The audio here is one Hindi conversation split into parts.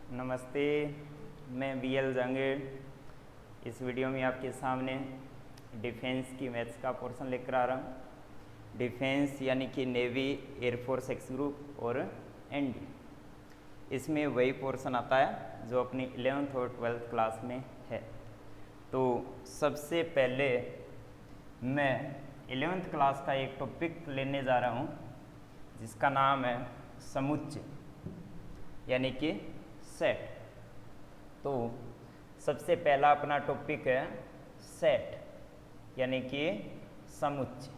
नमस्ते, मैं BL जहांगीर। इस वीडियो में आपके सामने डिफेंस की मैथ्स का पोर्शन लेकर आ रहा हूँ। डिफेंस यानी कि नेवी, एयरफोर्स एक्स ग्रुप और एनडी। इसमें वही पोर्शन आता है जो अपनी 11th और 12th क्लास में है। तो सबसे पहले मैं 11th क्लास का एक टॉपिक लेने जा रहा हूँ जिसका नाम है समुच्चय यानी कि सेट। तो सबसे पहला अपना टॉपिक है सेट यानी कि समुच्चय।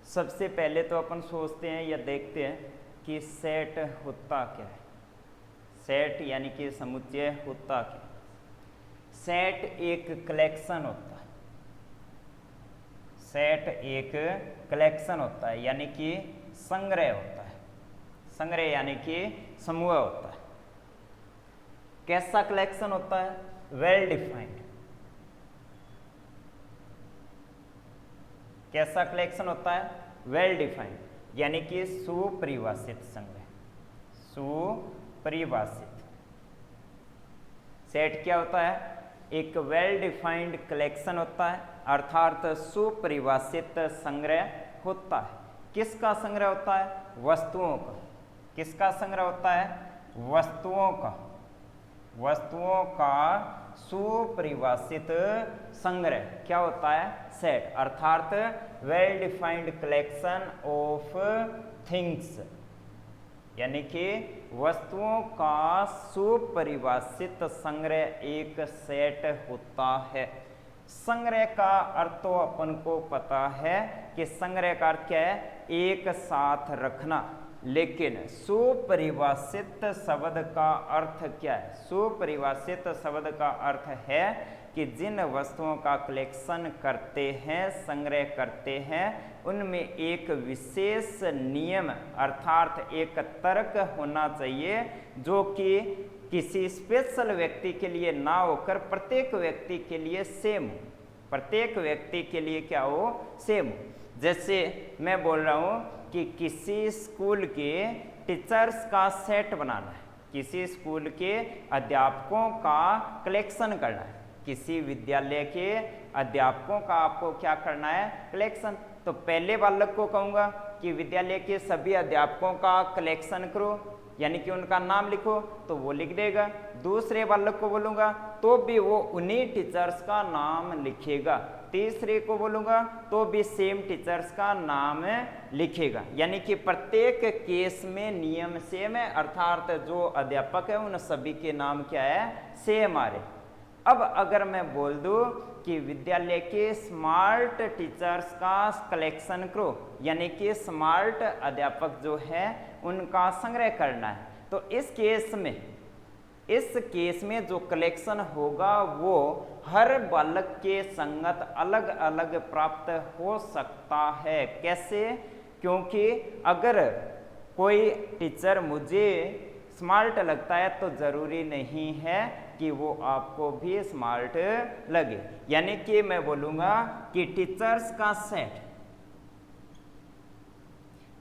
सबसे पहले तो अपन सोचते हैं या देखते हैं कि सेट होता क्या है। सेट यानी कि समुच्चय होता क्या। सेट एक कलेक्शन होता है। सेट एक कलेक्शन होता है यानी कि संग्रह होता है। संग्रह यानी कि समूह होता है। कैसा कलेक्शन होता है? Well defined. कैसा कलेक्शन होता है? वेल डिफाइंड यानी कि सुपरिभाषित संग्रह। सुपरिभाषित सेट क्या होता है? एक वेल डिफाइंड कलेक्शन होता है अर्थात सुपरिभाषित संग्रह होता है। किसका संग्रह होता है? वस्तुओं का। किसका संग्रह होता है? वस्तुओं का। वस्तुओं का सुपरिभाषित संग्रह क्या होता है? सेट अर्थात well defined collection of things यानी कि वस्तुओं का सुपरिभाषित संग्रह एक सेट होता है। संग्रह का अर्थ तो अपन को पता है कि संग्रह का अर्थ क्या है? एक साथ रखना। लेकिन सुपरिभाषित शब्द का अर्थ क्या है? सुपरिभाषित शब्द का अर्थ है कि जिन वस्तुओं का कलेक्शन करते हैं, संग्रह करते हैं, उनमें एक विशेष नियम अर्थात एक तर्क होना चाहिए जो कि किसी स्पेशल व्यक्ति के लिए ना होकर प्रत्येक व्यक्ति के लिए सेम हो। प्रत्येक व्यक्ति के लिए क्या हो? सेम हो। जैसे मैं बोल रहा हूँ कि किसी स्कूल के टीचर्स का सेट बनाना है, किसी स्कूल के अध्यापकों का कलेक्शन करना है, किसी विद्यालय के अध्यापकों का आपको क्या करना है? कलेक्शन। तो पहले बालक को कहूँगा कि विद्यालय के सभी अध्यापकों का कलेक्शन करो यानी कि उनका नाम लिखो, तो वो लिख देगा। दूसरे बालक को बोलूँगा तो भी वो उन्हीं टीचर्स का नाम लिखेगा। तीसरे को बोलूँगा तो भी सेम टीचर्स का नाम लिखेगा। यानी कि प्रत्येक केस में नियम सेम है अर्थात जो अध्यापक है उन सभी के नाम क्या है? सेम आ रहे। अब अगर मैं बोल दूं कि विद्यालय के स्मार्ट टीचर्स का कलेक्शन करो यानी कि स्मार्ट अध्यापक जो है उनका संग्रह करना है, तो इस केस में जो कलेक्शन होगा वो हर बालक के संगत अलग अलग प्राप्त हो सकता है। कैसे? क्योंकि अगर कोई टीचर मुझे स्मार्ट लगता है तो जरूरी नहीं है कि वो आपको भी स्मार्ट लगे। यानी कि मैं बोलूँगा कि टीचर्स का सेट,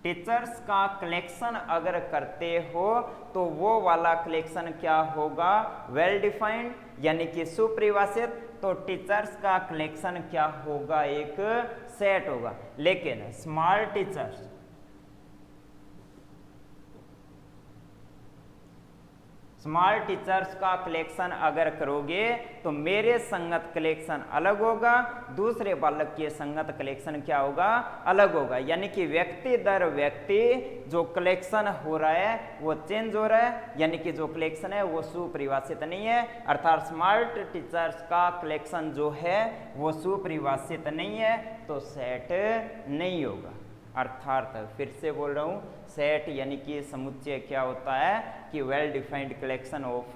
टीचर्स का कलेक्शन अगर करते हो तो वो वाला कलेक्शन क्या होगा? वेल डिफाइंड यानी कि सुपरिभाषित। तो टीचर्स का कलेक्शन क्या होगा? एक सेट होगा। लेकिन स्मार्ट टीचर्स, स्मार्ट टीचर्स का कलेक्शन अगर करोगे तो मेरे संगत कलेक्शन अलग होगा, दूसरे बालक के संगत कलेक्शन क्या होगा? अलग होगा। यानी कि व्यक्ति दर व्यक्ति जो कलेक्शन हो रहा है वो चेंज हो रहा है यानी कि जो कलेक्शन है वो सुपरिभाषित नहीं है अर्थात स्मार्ट टीचर्स का कलेक्शन जो है वो सुपरिभाषित नहीं है तो सेट नहीं होगा। अर्थात फिर से बोल रहा हूँ, सेट यानी कि समुच्चय क्या होता है कि well defined collection of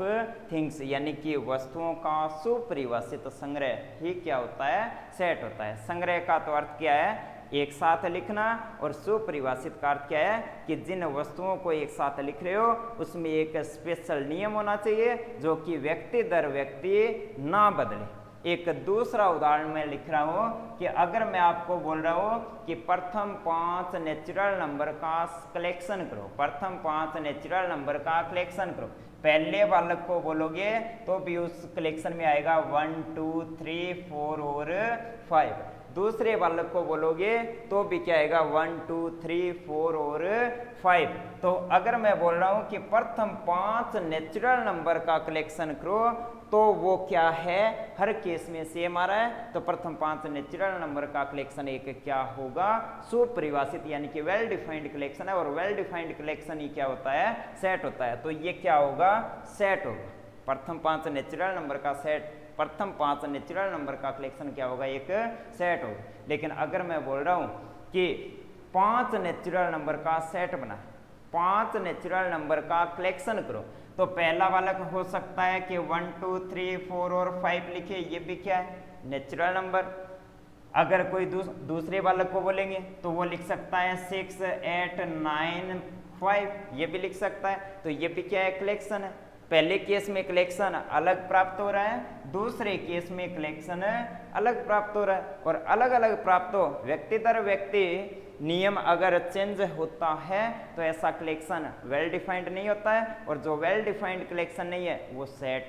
things यानी कि वस्तुओं का सुपरिभाषित संग्रह ही क्या होता है? सेट होता है। संग्रह का तो अर्थ क्या है? एक साथ लिखना। और सुपरिभाषित का अर्थ क्या है कि जिन वस्तुओं को एक साथ लिख रहे हो उसमें एक स्पेशल नियम होना चाहिए जो कि व्यक्ति दर व्यक्ति ना बदले। एक दूसरा उदाहरण मैं लिख रहा हूं कि अगर मैं आपको बोल रहा हूं कि प्रथम 5 नेचुरल नंबर का कलेक्शन करो, प्रथम 5 नेचुरल नंबर का कलेक्शन करो, पहले वाले को बोलोगे तो भी उस कलेक्शन में आएगा 1 2 3 4 और 5, दूसरे वाले को बोलोगे तो भी क्या आएगा 1 2 3 4 और 5। तो अगर मैं बोल रहा हूं कि प्रथम 5 नेचुरल नंबर का कलेक्शन करो तो वो क्या है, हर केस में सेम आ रहा है। तो प्रथम 5 नेचुरल नंबर का कलेक्शन एक क्या होगा, सुपरिभाषित यानी कि वेल डिफाइंड कलेक्शन है, और वेल डिफाइंड कलेक्शन ही क्या होता है, सेट होता है। तो ये क्या होगा, सेट होगा। प्रथम 5 नेचुरल नंबर का सेट, प्रथम 5 नेचुरल नंबर का कलेक्शन क्या होगा, एक सेट होगा। लेकिन अगर मैं बोल रहा हूं कि 5 नेचुरल नंबर का सेट बना, 5 नेचुरल नंबर का कलेक्शन करो, तो पहला वाला हो सकता है कि 1 2 3 4 और 5 लिखे, ये भी क्या है, नेचुरल नंबर। अगर कोई दूसरे वाले को बोलेंगे तो वो लिख सकता है 6 8 9 5, ये भी लिख सकता है। तो ये भी क्या है, कलेक्शन है। पहले केस में कलेक्शन अलग प्राप्त हो रहा है, दूसरे केस में कलेक्शन अलग प्राप्त हो रहा है, और अलग अलग प्राप्त हो, व्यक्ति दर व्यक्ति नियम अगर चेंज होता है तो ऐसा कलेक्शन वेल डिफाइंड नहीं होता है, और जो वेल डिफाइंड कलेक्शन नहीं है वो सेट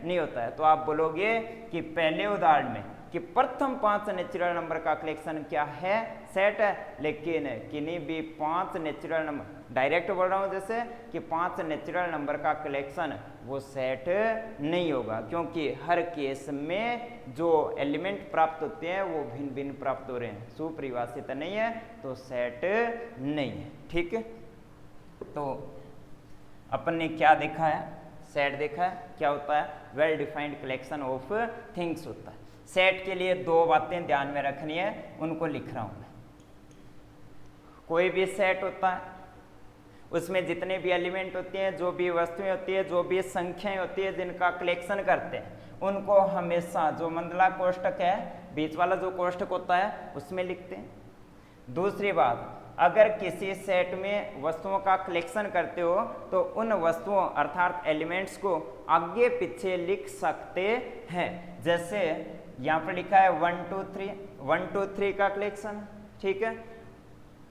नहीं होता है। तो आप बोलोगे कि पहले उदाहरण में कि प्रथम 5 नेचुरल नंबर का कलेक्शन क्या है, सेट है, लेकिन किन्हीं भी 5 नेचुरल नंबर, डायरेक्ट बोल रहा हूं जैसे कि 5 नेचुरल नंबर का कलेक्शन वो सेट नहीं होगा, क्योंकि हर केस में जो एलिमेंट प्राप्त होते हैं वो भिन्न भिन्न प्राप्त हो रहे हैं, सुपरिभाषित नहीं है, तो सेट नहीं है। ठीक है, तो अपन ने क्या देखा है, सेट देखा है, क्या होता है, well defined collection of things होता है। सेट के लिए 2 बातें ध्यान में रखनी है, उनको लिख रहा हूं मैं। कोई भी सेट होता है, उसमें जितने भी एलिमेंट होते हैं, जो भी वस्तुएं होती है, जो भी संख्याएं होती है जिनका कलेक्शन करते हैं, उनको हमेशा जो मंडला कोष्टक है, बीच वाला जो कोष्टक होता है उसमें लिखते हैं। दूसरी बात, अगर किसी सेट में वस्तुओं का कलेक्शन करते हो तो उन वस्तुओं अर्थात एलिमेंट्स को आगे पीछे लिख सकते हैं। जैसे यहाँ पर लिखा है 1 2 3, 1 2 3 का कलेक्शन, ठीक है।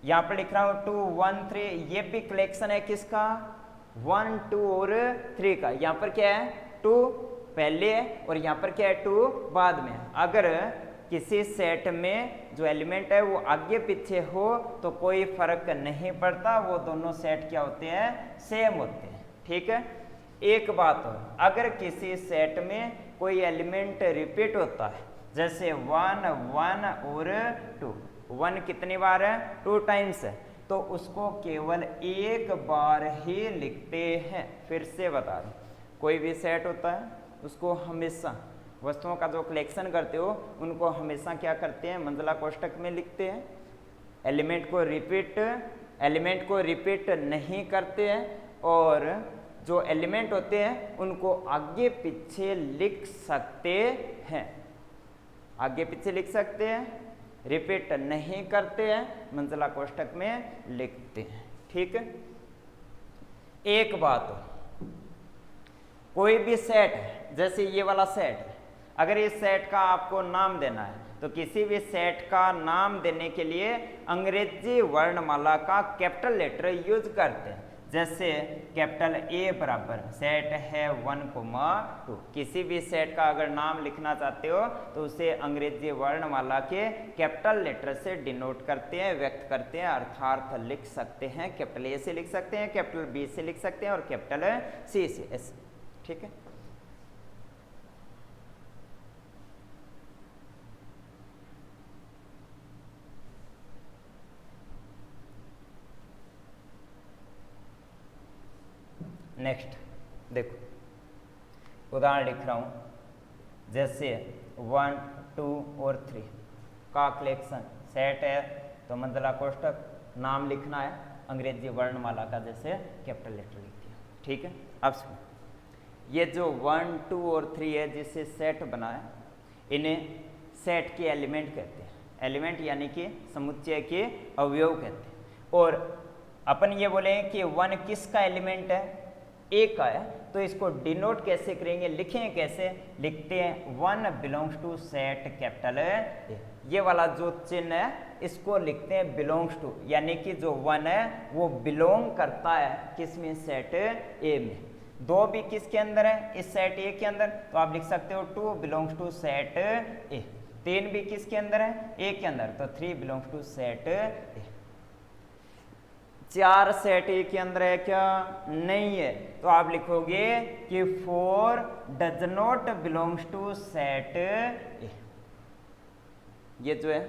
यहाँ पर लिख रहा हूँ 2 1 3, ये भी कलेक्शन है किसका, 1 2 और 3 का। यहाँ पर क्या है, 2 पहले है और यहाँ पर क्या है, 2 बाद में। अगर किसी सेट में जो एलिमेंट है वो आगे पीछे हो तो कोई फर्क नहीं पड़ता, वो दोनों सेट क्या होते हैं, सेम होते हैं। ठीक है, एक बात और, अगर किसी सेट में कोई एलिमेंट रिपीट होता है, जैसे 1 1 और 2, 1 कितनी बार है, 2 टाइम्स है, तो उसको केवल एक बार ही लिखते हैं। फिर से बता दूं, कोई भी सेट होता है उसको हमेशा वस्तुओं का जो कलेक्शन करते हो उनको हमेशा क्या करते हैं, मंडला कोष्टक में लिखते हैं। एलिमेंट को रिपीट नहीं करते हैं, और जो एलिमेंट होते हैं उनको आगे पीछे लिख सकते हैं, आगे पीछे लिख सकते हैं, रिपीट नहीं करते हैं, मंडला कोष्टक में लिखते हैं। ठीक है, एक बात, कोई भी सेट है, जैसे ये वाला सेट है, अगर इस सेट का आपको नाम देना है तो किसी भी सेट का नाम देने के लिए अंग्रेजी वर्णमाला का कैपिटल लेटर यूज करते हैं। जैसे कैपिटल ए बराबर सेट है 1 2, किसी भी सेट का अगर नाम लिखना चाहते हो तो उसे अंग्रेजी वर्णमाला के कैपिटल लेटर से डिनोट करते हैं, व्यक्त करते हैं, अर्थात लिख सकते हैं। कैपिटल ए से लिख सकते हैं, कैपिटल बी से लिख सकते हैं और कैपिटल सी से, ऐसे। ठीक है, नेक्स्ट देखो, उदाहरण लिख रहा हूं, जैसे 1 2 और 3 का कलेक्शन सेट है, तो मंडला कोष्टक, नाम लिखना है अंग्रेजी वर्णमाला का, जैसे कैपिटल लेटर लिख दिया। ठीक है, अब सुनो, ये जो 1 2 और 3 है जिससे सेट बना है, इन्हें सेट के एलिमेंट कहते हैं। एलिमेंट यानी कि समुच्चय के अवयव कहते हैं। और अपन ये बोले कि 1 किसका एलिमेंट है, ए का है, तो इसको डिनोट कैसे करेंगे, लिखें कैसे, लिखते हैं 1 belongs to set capital A. ये वाला जो चिन्ह है इसको लिखते हैं बिलोंग्स टू, यानी कि जो 1 है वो बिलोंग करता है किसमें, सेट ए में। 2 भी किसके अंदर है, इस सेट ए के अंदर, तो आप लिख सकते हो 2 बिलोंग्स टू सेट ए। 3 भी किसके अंदर है, ए के अंदर, तो 3 belongs to set A. 4 set A के अंदर है क्या, नहीं है, तो आप लिखोगे कि 4 does not belongs to set A. ये जो है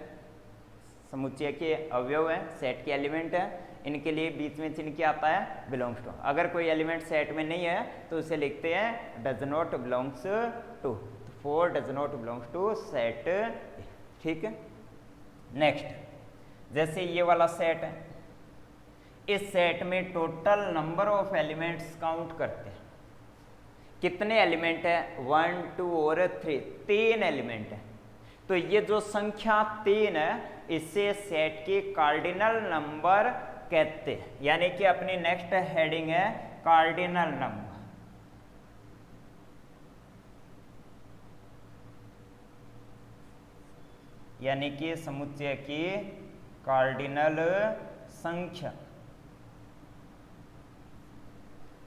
समुच्चय के अवयव है, सेट के एलिमेंट है, इनके लिए बीच में चिन्ह क्या आता है, बिलोंग्स टू। अगर कोई एलिमेंट सेट में नहीं है तो उसे लिखते हैं does not belongs to, 4 does not belongs to set A. ठीक है, नेक्स्ट, जैसे ये वाला सेट है, इस सेट में total number of elements count करते हैं, कितने एलिमेंट है, 1 2 और 3, 3 एलिमेंट है। तो ये जो संख्या 3 है इसे सेट के कार्डिनल नंबर कहते हैं, यानी कि अपनी नेक्स्ट हेडिंग है कार्डिनल नंबर। यानी कि समुच्चय की कार्डिनल संख्या।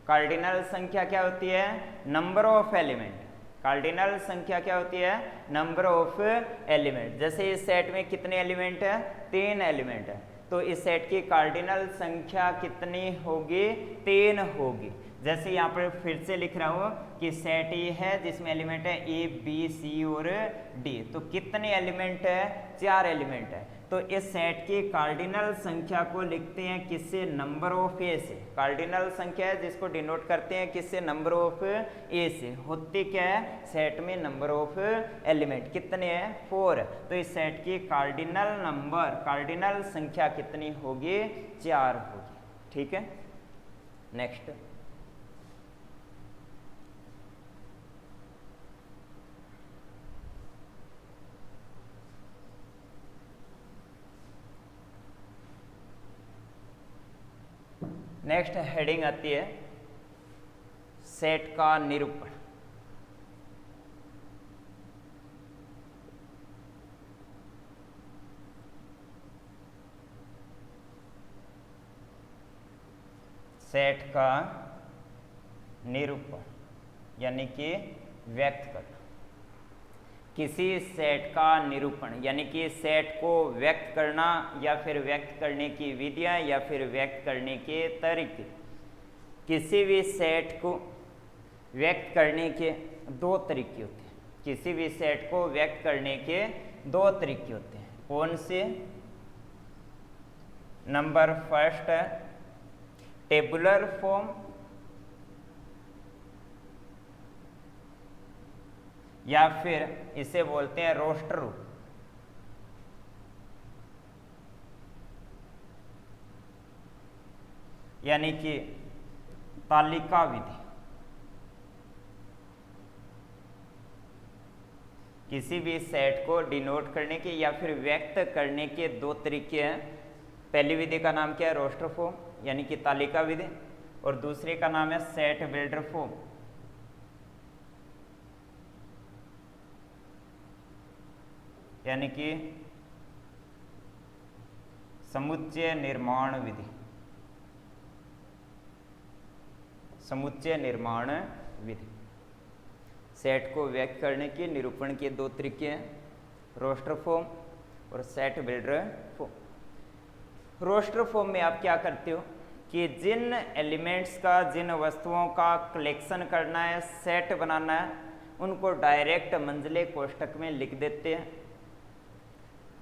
कार्डिनल संख्या क्या होती है, नंबर ऑफ एलिमेंट। कार्डिनल संख्या क्या होती है, नंबर ऑफ एलिमेंट। जैसे इस सेट में कितने एलिमेंट है, 3 एलिमेंट है, तो इस सेट की कार्डिनल संख्या कितनी होगी, 3 होगी। जैसे यहाँ पर फिर से लिख रहा हूँ कि सेट ए है जिसमें एलिमेंट है ए बी सी और डी, तो कितने एलिमेंट है, 4 एलिमेंट है। तो इस सेट की कार्डिनल संख्या को लिखते हैं किससे, नंबर ऑफ ए से। कार्डिनल संख्या है जिसको डिनोट करते हैं किससे, नंबर ऑफ ए से। होती क्या है, सेट में नंबर ऑफ एलिमेंट कितने हैं, 4। तो इस सेट की कार्डिनल नंबर, कार्डिनल संख्या कितनी होगी, 4 होगी। ठीक है, नेक्स्ट, नेक्स्ट हेडिंग आती है सेट का निरूपण। सेट का निरूपण यानी कि व्यक्त करना। किसी सेट का निरूपण यानी कि सेट को व्यक्त करना या फिर व्यक्त करने की विधियां या फिर व्यक्त करने के तरीके। किसी भी सेट को व्यक्त करने के 2 तरीके होते हैं। किसी भी सेट को व्यक्त करने के 2 तरीके होते हैं। कौन से, नंबर फर्स्ट है टेबुलर फॉर्म, या फिर इसे बोलते हैं रोस्टर रूप। यानी कि तालिका विधि। किसी भी सेट को डिनोट करने के या फिर व्यक्त करने के 2 तरीके हैं। पहली विधि का नाम क्या है, रोस्टर फॉर्म यानी कि तालिका विधि, और दूसरे का नाम है सेट बिल्डर फॉर्म यानी कि समुच्चय निर्माण विधि। समुच्चय निर्माण विधि। सेट को व्यक्त करने के निरूपण के 2 तरीके हैं, रोस्टर फॉर्म और set builder form. Roster form में आप क्या करते हो कि जिन एलिमेंट्स का, जिन वस्तुओं का कलेक्शन करना है, सेट बनाना है, उनको डायरेक्ट मंझले कोष्ठक में लिख देते हैं।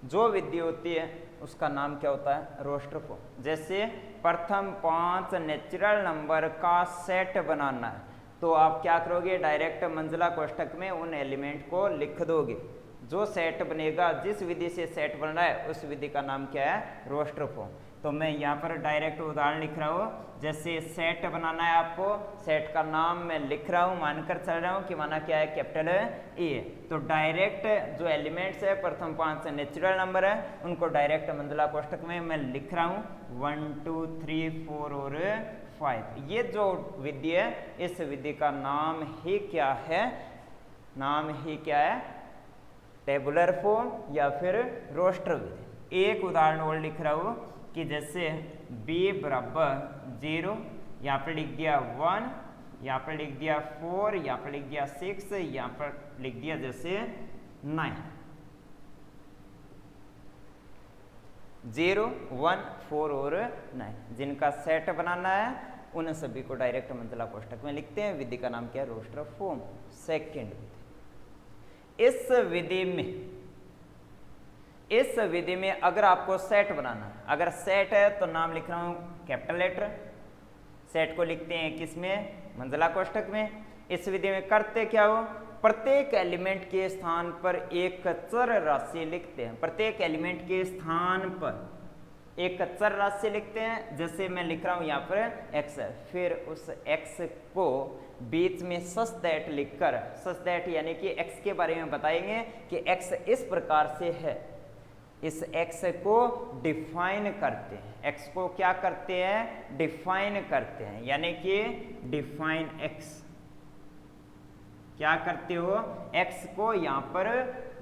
जो विधि होती है उसका नाम क्या होता है, रोस्टर फॉर्म। जैसे प्रथम 5 नेचुरल नंबर का सेट बनाना है तो आप क्या करोगे, डायरेक्ट मंझला कोष्ठक में उन एलिमेंट को लिख दोगे। जो सेट बनेगा, जिस विधि से सेट बन रहा है उस विधि का नाम क्या है, रोस्टर फॉर्म। तो मैं यहाँ पर डायरेक्ट उदाहरण लिख रहा हूँ। जैसे सेट बनाना है आपको, सेट का नाम मैं लिख रहा हूँ, मानकर चल रहा हूँ कि माना क्या है, कैपिटल ए। तो डायरेक्ट जो एलिमेंट्स है, प्रथम 5 नेचुरल नंबर है, उनको डायरेक्ट मंझला कोष्ठक में मैं लिख रहा हूँ 1 2 3 4 और 5। ये जो विधि है, इस विधि का नाम ही क्या है? नाम ही क्या है? टेबुलर फॉर्म या फिर रोस्टर विधि। एक उदाहरण और लिख रहा हूँ कि जैसे b बराबर 0, यहाँ पर लिख दिया 1, यहाँ पर लिख दिया 4, यहाँ पर लिख दिया 6, यहाँ पर लिख दिया जैसे 9। 0, 1, 4 और 9 जिनका सेट बनाना है उन सभी को डायरेक्ट मंजिला कोष्ठक में लिखते हैं। विधि का नाम क्या है? Roster form. सेकेंड विधि। इस विधि में अगर आपको सेट बनाना है, अगर सेट है तो नाम लिख रहा हूं कैपिटल लेटर। सेट को लिखते हैं किसमें? मंजिला कोष्ठक में। इस विधि में करते क्या हो? प्रत्येक एलिमेंट के स्थान पर एक चर राशि लिखते हैं। प्रत्येक एलिमेंट के स्थान पर एक चर राशि लिखते हैं। जैसे मैं लिख रहा हूं यहाँ पर x है, फिर उस x को बीच में सच दैट लिखकर, सच दैट यानी कि x के बारे में बताएंगे कि x इस प्रकार से है। इस x को डिफाइन करते हैं। x को क्या करते हैं? डिफाइन करते हैं, यानी कि डिफाइन x। क्या करते हो? x को यहाँ पर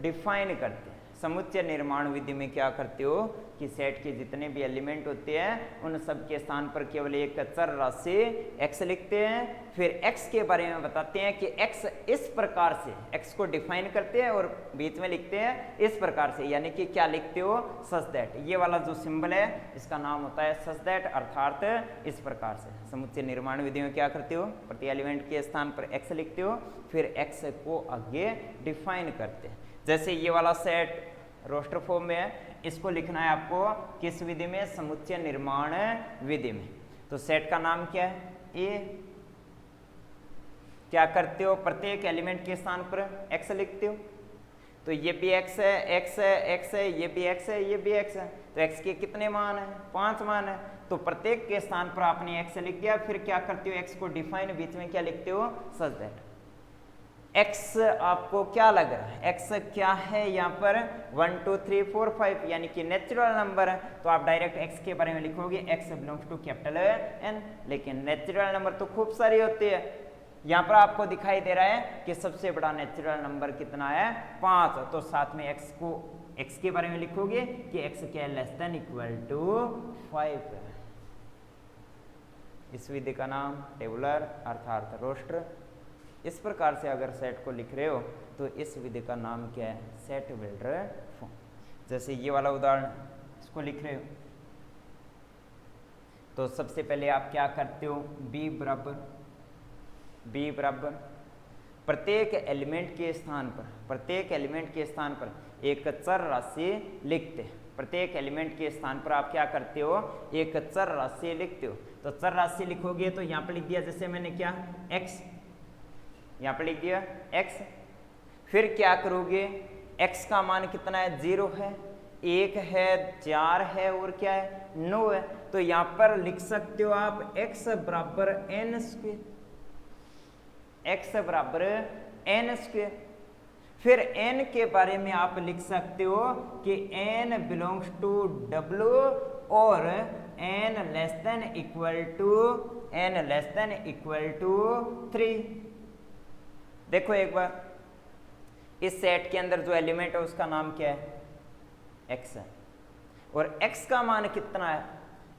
डिफाइन करते हैं। समुच्चय निर्माण विधि में क्या करते हो कि सेट के जितने भी एलिमेंट होते हैं उन सब के स्थान पर केवल एक चर राशि x लिखते हैं। फिर x के बारे में बताते हैं कि x इस प्रकार से, x को डिफाइन करते हैं और बीच में लिखते हैं इस प्रकार से, यानी कि क्या लिखते हो? Such that. ये वाला जो सिंबल है इसका नाम होता है सच दैट, अर्थात इस प्रकार से। समुच्चय निर्माण विधि में क्या करते हो? प्रति एलिमेंट के स्थान पर x लिखते हो, फिर x को आगे डिफाइन करते हैं। जैसे ये वाला सेट रोस्टर फॉर्म में है, इसको लिखना है आपको किस विधि में? समुच्चय निर्माण विधि में। तो सेट का नाम क्या है? ए। क्या करते हो? प्रत्येक एलिमेंट के स्थान पर x लिखते हो। तो ये भी x है, x है, x है, ये भी x है, ये भी x है। तो x के कितने मान है? 5 मान है। तो प्रत्येक के स्थान पर आपने x लिख दिया। फिर क्या करते हो? x को डिफाइन, बीच में क्या लिखते हो? Such that. x आपको क्या लग रहा है? x क्या है यहाँ पर? 1 2 3 4 5 यानी कि नेचुरल नंबर है। तो आप डायरेक्ट x के बारे में लिखोगे x belongs to capital N। लेकिन नेचुरल नंबर तो खूब सारी होती है। यहाँ पर आपको दिखाई दे रहा है कि सबसे बड़ा नेचुरल नंबर कितना है? 5। तो साथ में x के बारे में लिखोगे कि x क्या है? लेस देन इक्वल टू 5 है। इस विधि का नाम टेबुलर अर्थात रोस्टर। इस प्रकार से अगर सेट को लिख रहे हो तो इस विधि का नाम क्या है? Set builder form. जैसे ये वाला उदाहरण इसको लिख रहे हो तो सबसे पहले आप क्या करते हो? b बराबर प्रत्येक एलिमेंट के स्थान पर एक चर राशि लिखते हैं। प्रत्येक एलिमेंट के स्थान पर आप क्या करते हो? एक चर राशि लिखते हो। तो चर राशि लिखोगे तो यहाँ पर लिख दिया, जैसे मैंने क्या x, यहाँ पर लिख दिया x। फिर क्या करोगे? x का मान कितना है? 0 है, 1 है, 4 है और क्या है? 9 है। तो यहाँ पर लिख सकते हो आप x बराबर n स्क्वायर, x बराबर n स्क्वायर। फिर n के बारे में आप लिख सकते हो कि n बिलोंग्स टू w और n less than equal to 3। देखो एक बार, इस सेट के अंदर जो एलिमेंट है उसका नाम क्या है? x है। और x का मान कितना है?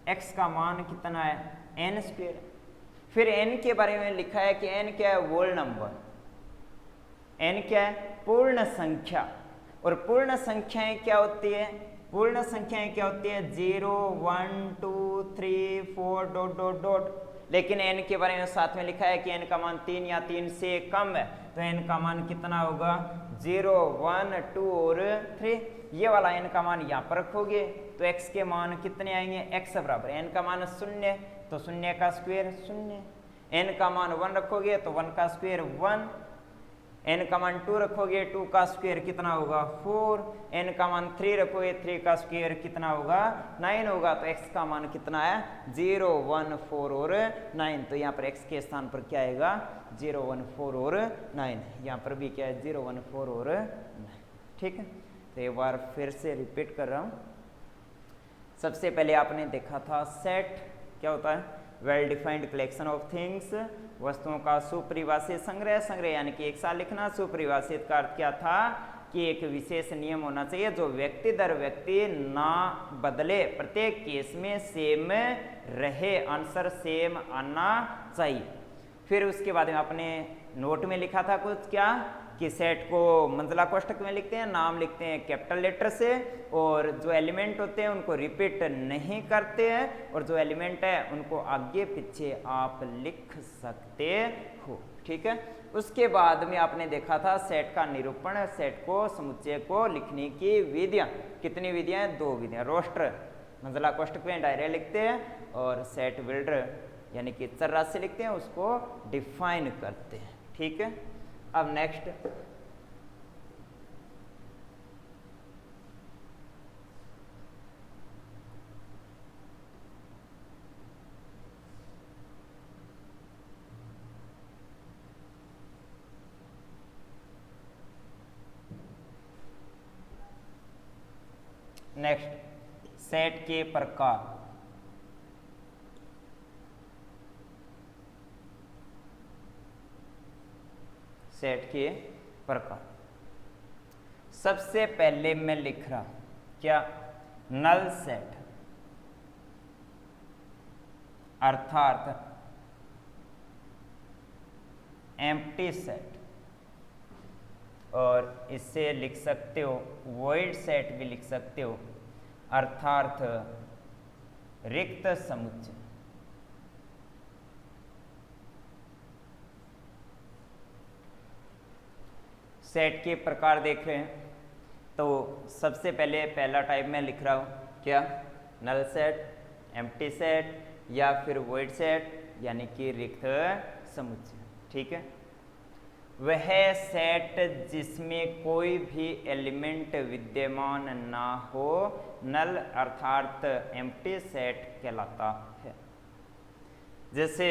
x का मान कितना है? n square. फिर n के बारे में लिखा है कि n क्या है? Whole number. n क्या है? पूर्ण संख्या। और पूर्ण संख्याएं क्या होती है? पूर्ण संख्याएं क्या होती है? 0 1 2 3 4 डॉट डॉट डॉट। लेकिन n के बारे में साथ में लिखा है कि n का मान 3 या 3 से कम है। तो n का मान कितना होगा? 0 1 2 और 3। ये वाला n का मान यहाँ पर रखोगे तो x के मान कितने आएंगे? x बराबर n का मान 0, तो 0 का स्क्वायर 0। n का मान 1 रखोगे तो 1 का स्क्वायर 1। n का मान 2 रखोगे, 2 का स्क्वायर कितना होगा? 4। n का मान 3 रखोगे, 3 का स्क्वायर कितना होगा? 9 होगा। तो x का मान कितना है? 0 1 4 और 9। तो यहाँ पर x के स्थान पर क्या आएगा? 0 1 4 और 9। यहाँ पर भी क्या है? 0 1 4 और 9। ठीक है, तो एक बार फिर से रिपीट कर रहा हूँ। सबसे पहले आपने देखा था सेट क्या होता है? Well defined collection of things, वस्तुओं का सुपरिभाषित संग्रह। संग्रह यानी कि एक साथ लिखना। सुपरिभाषित का अर्थ क्या था कि एक विशेष नियम होना चाहिए जो व्यक्ति दर व्यक्ति ना बदले, प्रत्येक केस में सेम रहे, आंसर सेम आना चाहिए। फिर उसके बाद में आपने नोट में लिखा था कुछ क्या कि सेट को मंजिला कोष्ठक में लिखते हैं, नाम लिखते हैं कैपिटल लेटर से, और जो एलिमेंट होते हैं उनको रिपीट नहीं करते हैं, और जो एलिमेंट है उनको आगे पीछे आप लिख सकते हो। ठीक है। उसके बाद में आपने देखा था सेट का निरूपण, सेट को समुच्चय को लिखने की विधियां। कितनी विधियां हैं? 2 विधियां। रोस्टर मंजिला कोष्ठक में डायरेक्ट लिखते हैं, और सेट बिल्डर यानी कि चर राशि लिखते हैं, उसको डिफाइन करते हैं। ठीक है। अब नेक्स्ट सेट के प्रकार। सेट के प्रकार। सबसे पहले मैं लिख रहा क्या? नल सेट, अर्थात एम्प्टी सेट, और इससे लिख सकते हो वॉइड सेट भी लिख सकते हो, अर्थात रिक्त समुच्चय। सेट के प्रकार देख रहे हैं तो सबसे पहले पहला टाइप में लिख रहा हूं क्या? नल सेट, एम्प्टी सेट, या फिर वॉइड सेट यानी कि रिक्त समुच्चय। ठीक है। वह सेट जिसमें कोई भी एलिमेंट विद्यमान ना हो नल अर्थात एम्प्टी सेट कहलाता है। जैसे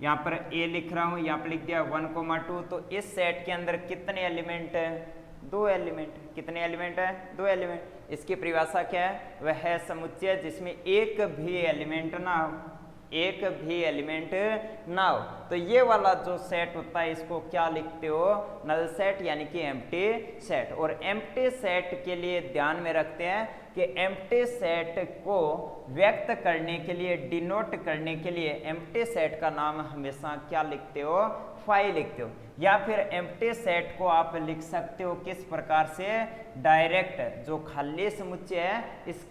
यहाँ पर ए लिख रहा हूँ, यहाँ पर लिख दिया 1,2, तो इस सेट के अंदर कितने एलिमेंट है? 2 एलिमेंट। कितने एलिमेंट है? 2 एलिमेंट। इसकी परिभाषा क्या है? वह समुच्चय जिसमें एक भी एलिमेंट ना हो, एक भी एलिमेंट ना हो। तो ये वाला जो सेट होता है इसको क्या लिखते हो? नल सेट यानी कि एम्प्टी सेट। और एम्प्टी सेट के लिए ध्यान में रखते हैं कि एम्प्टी सेट को व्यक्त करने के लिए, डिनोट करने के लिए एम्प्टी सेट का नाम हमेशा क्या लिखते हो? फाई लिखते हो। या फिर एम्प्टी सेट को आप लिख सकते हो किस प्रकार से? डायरेक्ट, जो खाली समुच्चय है, इस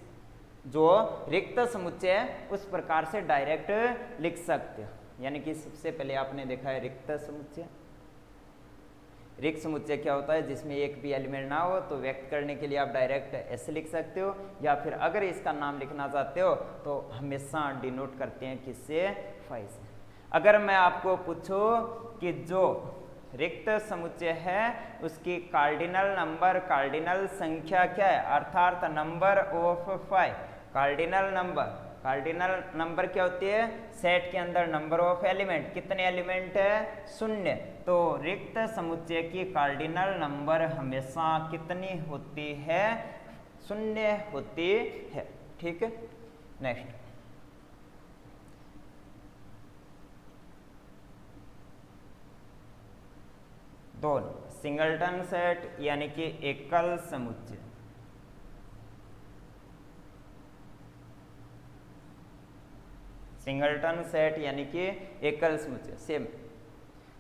जो रिक्त समुच्चय है उस प्रकार से डायरेक्ट लिख सकते हो। यानी कि सबसे पहले आपने देखा है रिक्त समुच्चय। रिक्त समुच्चय क्या होता है? जिसमें एक भी एलिमेंट ना हो, तो व्यक्त करने के लिए आप डायरेक्ट ऐसे लिख सकते हो, या फिर अगर इसका नाम लिखना चाहते हो तो हमेशा डिनोट करते हैं किससे? फाई से। अगर मैं आपको पूछूं कि जो रिक्त समुच्चय है उसकी कार्डिनल नंबर, कार्डिनल संख्या क्या है? अर्थात number of phi. Cardinal number क्या होती है? सेट के अंदर नंबर ऑफ एलिमेंट। कितने एलिमेंट है? 0। तो रिक्त समुच्चय की कार्डिनल नंबर हमेशा कितनी होती है? 0 होती है। ठीक है। नेक्स्ट दोनों सिंगलटन सेट यानी कि एकल समुच्चय। सिंगलटन सेट यानी कि एकल समुच्चय। सेम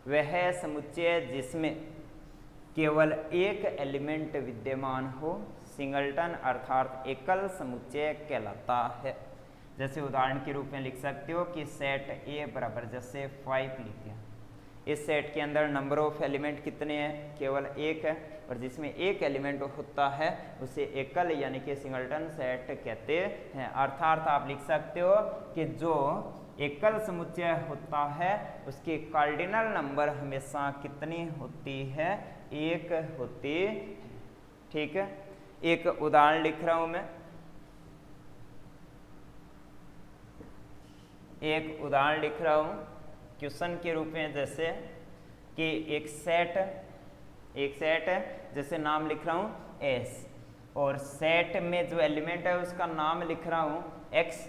वह समुच्चय जिसमें केवल एक एलिमेंट विद्यमान हो सिंगलटन अर्थात एकल समुच्चय कहलाता है। जैसे उदाहरण के रूप में लिख सकते हो कि सेट ए बराबर जैसे 5 लिख दिया। इस सेट के अंदर नंबर ऑफ एलिमेंट कितने हैं? केवल 1 है, और जिसमें एक एलिमेंट होता है उसे एकल यानी कि सिंगलटन सेट कहते हैं। अर्थात आप लिख सकते हो कि जो एकल समुच्चय होता है उसकी कार्डिनल नंबर हमेशा कितनी होती है? 1 होती है। ठीक है। एक उदाहरण लिख रहा हूं मैं। एक उदाहरण लिख रहा हूं क्वेश्चन के रूप में, जैसे कि एक सेट है, जैसे नाम लिख रहा हूं एस, और सेट में जो एलिमेंट है उसका नाम लिख रहा हूं एक्स,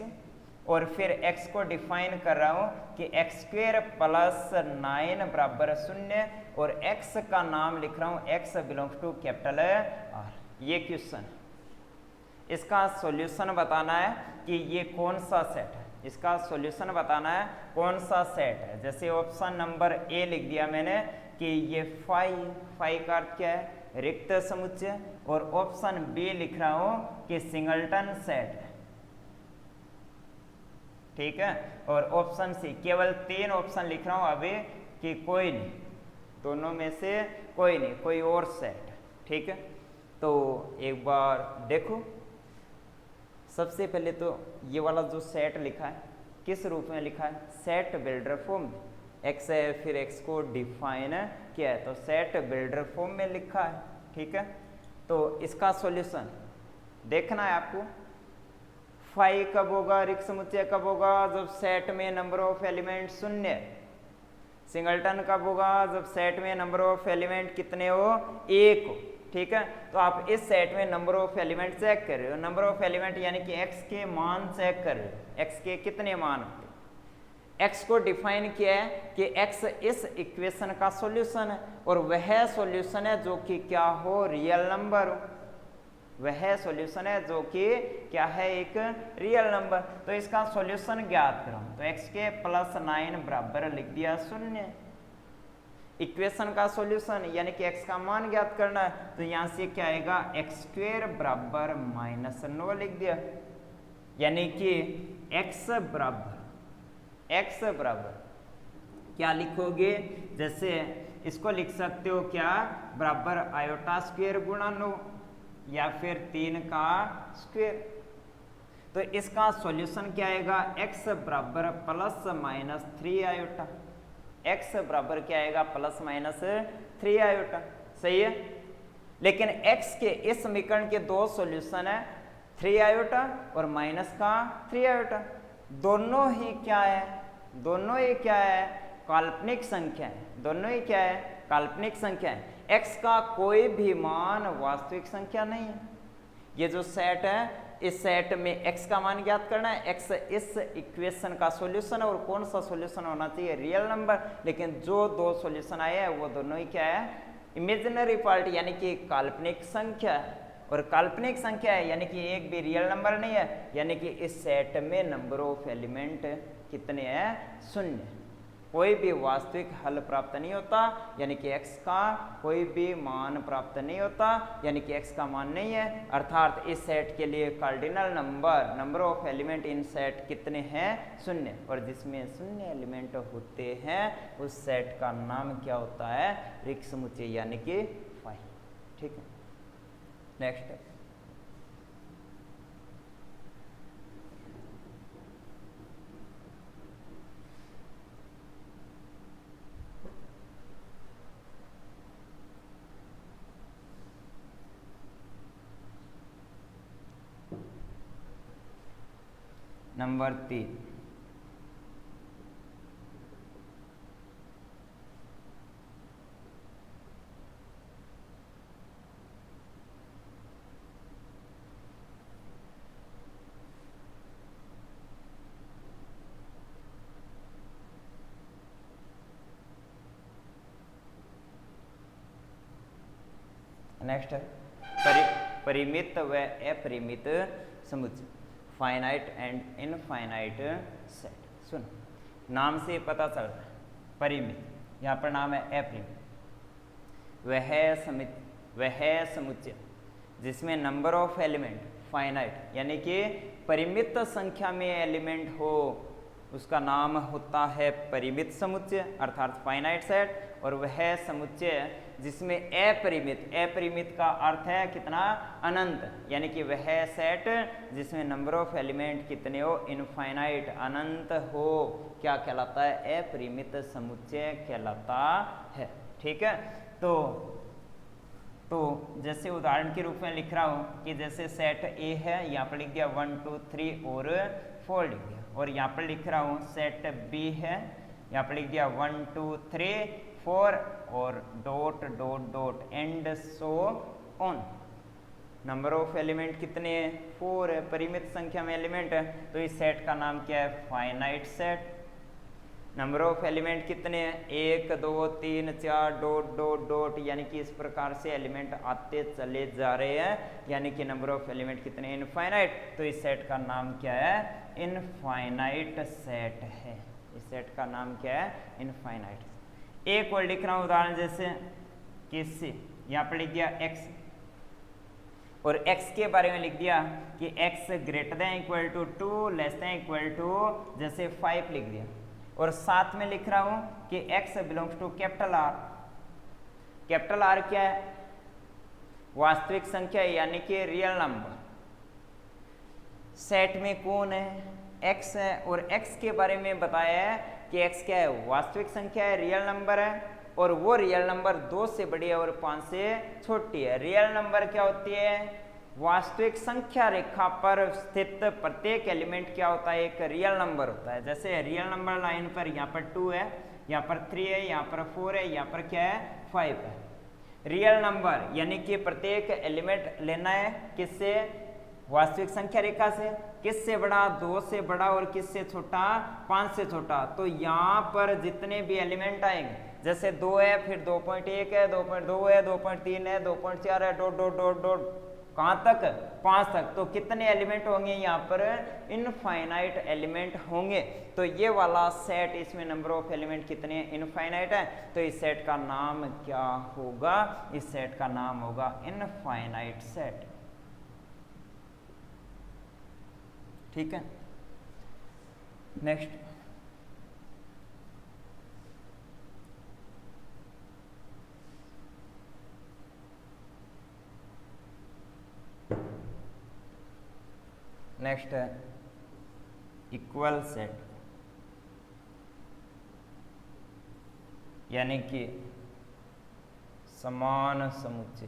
और फिर x को डिफाइन कर रहा हूं कि x² प्लस 9 बराबर 0 और x का नाम लिख रहा हूं x belongs to capital R। ये क्वेश्चन, इसका सॉल्यूशन बताना है कि ये कौन सा सेट है, इसका सॉल्यूशन बताना है कौन सा सेट है। जैसे ऑप्शन नंबर ए लिख दिया मैंने कि ये फाई का अर्थ क्या है, रिक्त समुच्चय, और ऑप्शन बी लिख रहा हूं कि सिंगलटन सेट है, ठीक है। और ऑप्शन सी, केवल 3 ऑप्शन लिख रहा हूं अभी कि कोई नहीं, दोनों में से कोई नहीं, कोई और सेट, ठीक है। तो एक बार देखो, सबसे पहले तो ये वाला जो सेट लिखा है किस रूप में लिखा है, सेट बिल्डर फॉर्म में, एक्स है फिर एक्स को डिफाइन किया है तो सेट बिल्डर फॉर्म में लिखा है, ठीक है। तो इसका सॉल्यूशन देखना है आपको। फाई कब होगा, रिक्त समुच्चय कब होगा, जब सेट में नंबर ऑफ एलिमेंट 0 है। सिंगलटन कब होगा, जब सेट में नंबर ऑफ एलिमेंट कितने हो, 1 हो, ठीक है। तो आप इस सेट में नंबर ऑफ एलिमेंट चेक कर रहे हो, नंबर ऑफ एलिमेंट यानी कि x के मान चेक कर रहे हो, x के कितने मान होते, x को डिफाइन किया है कि x इस इक्वेशन का सॉल्यूशन है और वह सॉल्यूशन है जो कि क्या हो, रियल नंबर हो, वह सॉल्यूशन है जो कि क्या है, एक रियल नंबर। तो इसका सॉल्यूशन ज्ञात करो, तो x के प्लस 9 बराबर लिख दिया 0। इक्वेशन का सॉल्यूशन यानी कि x का मान ज्ञात करना है, तो यहां से क्या आएगा, x² बराबर -9 लिख दिया, यानी कि x बराबर क्या लिखोगे, जैसे इसको लिख सकते हो क्या, बराबर i² गुणा 9 या फिर 3 का स्क्वायर। तो इसका सॉल्यूशन क्या आएगा, x बराबर ±3 i, x बराबर क्या आएगा, ±3 i, सही है। लेकिन x के इस समीकरण के 2 सॉल्यूशन है, 3 i और माइनस का 3 i, दोनों ही क्या है, दोनों ही क्या है, काल्पनिक संख्या है, दोनों ही क्या है, काल्पनिक संख्या है। x का कोई भी मान वास्तविक संख्या नहीं है। ये जो सेट है, इस सेट में x का मान ज्ञात करना है, x इस इक्वेशन का सॉल्यूशन है और कौन सा सॉल्यूशन होना चाहिए, रियल नंबर। लेकिन जो 2 सॉल्यूशन आए हैं वो दोनों ही क्या है, इमेजिनरी पार्ट यानी कि काल्पनिक संख्या है, और काल्पनिक संख्या है यानी कि एक भी रियल नंबर नहीं है, यानी कि इस सेट में नंबर ऑफ एलिमेंट कितने हैं, 0। कोई भी वास्तविक हल प्राप्त नहीं होता, यानी कि x का कोई भी मान प्राप्त नहीं होता, यानी कि x का मान नहीं है। अर्थात इस सेट के लिए cardinal number of element in set कितने हैं, 0, और जिसमें 0 एलिमेंट होते हैं उस सेट का नाम क्या होता है, रिक्त समुच्चय यानी कि फाई, ठीक है। नेक्स्ट नंबर 3, नेक्स्ट है परिमित व अपरिमित समुच्चय, फाइनाइट एंड इनफाइनाइट सेट। सुनो, नाम से पता चल रहा है परिमित, यहाँ पर नाम है अपरिमित। वह समुच्चय जिसमें नंबर ऑफ एलिमेंट फाइनाइट यानी कि परिमित संख्या में एलिमेंट हो उसका नाम होता है परिमित समुच्चय अर्थात फाइनाइट सेट। और वह समुच्चय जिसमें अपरिमित का अर्थ है कितना, अनंत, यानी कि वह सेट जिसमें नंबर ऑफ एलिमेंट कितने हो, इनफाइनाइट, अनंत हो, क्या कहलाता है, अपरिमित समुच्चय कहलाता है, ठीक है। तो जैसे उदाहरण के रूप में लिख रहा हूं कि जैसे सेट ए है, यहाँ पर लिख दिया 1 2 3 और 4 लिख दिया, और यहाँ पर लिख रहा हूँ सेट बी है, यहाँ पर लिख दिया 1 2 3 4 और ... and so on. Number of element कितने हैं? 4 है, परिमित संख्या में एलिमेंट है, तो इस सेट का नाम क्या है? Finite set. Number of element कितने हैं? 1 2 3 4 डॉट डॉट डॉट, यानी कि इस प्रकार से एलिमेंट आते चले जा रहे हैं, यानी कि नंबर ऑफ एलिमेंट कितने? इनफाइनाइट। तो इस सेट का नाम क्या है? इनफाइनाइट सेट है। इस सेट का नाम क्या है? इनफाइनाइट। एक और लिख रहा हूं उदाहरण, जैसे किससे यहाँ पर लिख दिया x, और x के बारे में लिख दिया कि x greater than equal to 2 less than equal to जैसे 5 लिख दिया, और साथ में लिख रहा हूं कि x belongs to capital R। Capital R क्या है? वास्तविक संख्या यानी कि रियल नंबर। सेट में कौन है? x है, और x के बारे में बताया है कि x क्या है? वास्तविक संख्या है, रियल नंबर है, और वो रियल नंबर 2 से बड़ी है और 5 से छोटी है। रियल नंबर क्या होती है? वास्तविक संख्या रेखा पर स्थित प्रत्येक एलिमेंट क्या होता है? एक रियल नंबर होता है। जैसे रियल नंबर लाइन पर यहाँ पर 2 है, यहाँ पर 3 है, यहाँ पर 4 है, यहाँ पर क्या है? 5 है। रियल नंबर यानी कि प्रत्येक एलिमेंट लेना है किससे? वास्तविक संख्या रेखा से। किससे बड़ा? 2 से बड़ा, और किससे छोटा? 5 से छोटा। तो यहाँ पर जितने भी एलिमेंट आएंगे, जैसे 2 है, फिर 2.1 है, 2.2 है, 2.3 है, 2.4 है, डॉट डॉट डॉट डॉट, कहाँ तक? 5 तक। तो कितने एलिमेंट होंगे यहाँ पर? इनफाइनाइट एलिमेंट होंगे। तो ये वाला सेट, इसमें नंबर ऑफ एलिमेंट कितने? इनफाइनाइट है। तो इस सेट का नाम क्या होगा? इस सेट का नाम होगा इनफाइनाइट सेट। ठीक है, नेक्स्ट। नेक्स्ट है इक्वल सेट, यानी कि समान समुच्चय।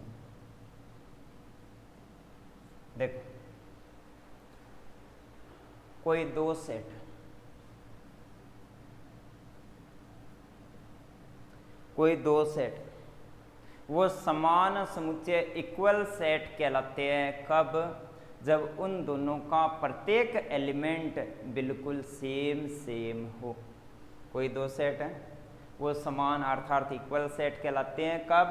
देखो, कोई दो सेट, वो समान समुच्चय इक्वल सेट कहलाते हैं। कब? जब उन दोनों का प्रत्येक एलिमेंट बिल्कुल सेम हो। कोई दो सेट है वो समान अर्थात इक्वल सेट कहलाते हैं। कब?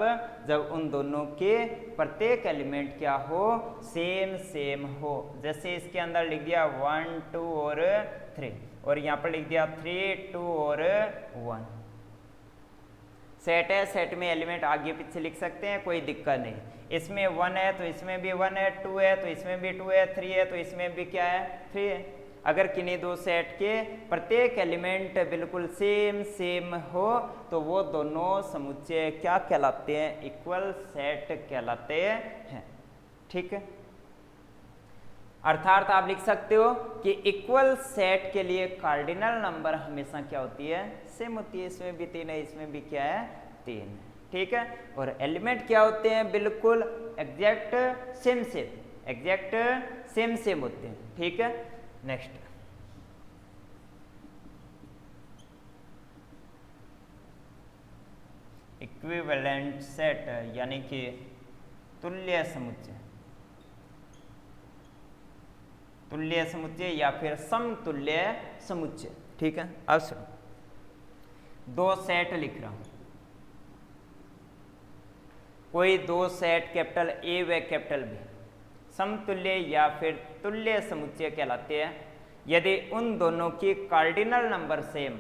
जब उन दोनों के प्रत्येक एलिमेंट क्या हो? सेम हो। जैसे इसके अंदर लिख दिया 1 2 और 3, और यहाँ पर लिख दिया 3 2 और 1। सेट है, सेट में एलिमेंट आगे पीछे लिख सकते हैं, कोई दिक्कत नहीं। इसमें 1 है तो इसमें भी 1 है, 2 है तो इसमें भी 2 है, 3 है तो इसमें भी क्या है? 3 है। अगर किन्हीं दो सेट के प्रत्येक एलिमेंट बिल्कुल सेम हो तो वो दोनों समुच्चय क्या कहलाते हैं? इक्वल सेट कहलाते हैं। ठीक है, अर्थात आप लिख सकते हो कि इक्वल सेट के लिए कार्डिनल नंबर हमेशा क्या होती है? सेम होती है। इसमें भी 3 है, इसमें भी क्या है? 3। ठीक है, और एलिमेंट क्या होते हैं? बिल्कुल एग्जैक्ट सेम होते हैं। ठीक है, नेक्स्ट। इक्विवेलेंट सेट यानी कि तुल्य समुच्चय या फिर समतुल्य समुच्चय। ठीक है, अब सुनो, दो सेट लिख रहा हूं। कोई दो सेट कैपिटल ए व कैपिटल बी समतुल्य या फिर तुल्य समुच्चय कहलाते हैं यदि उन दोनों की कार्डिनल नंबर सेम,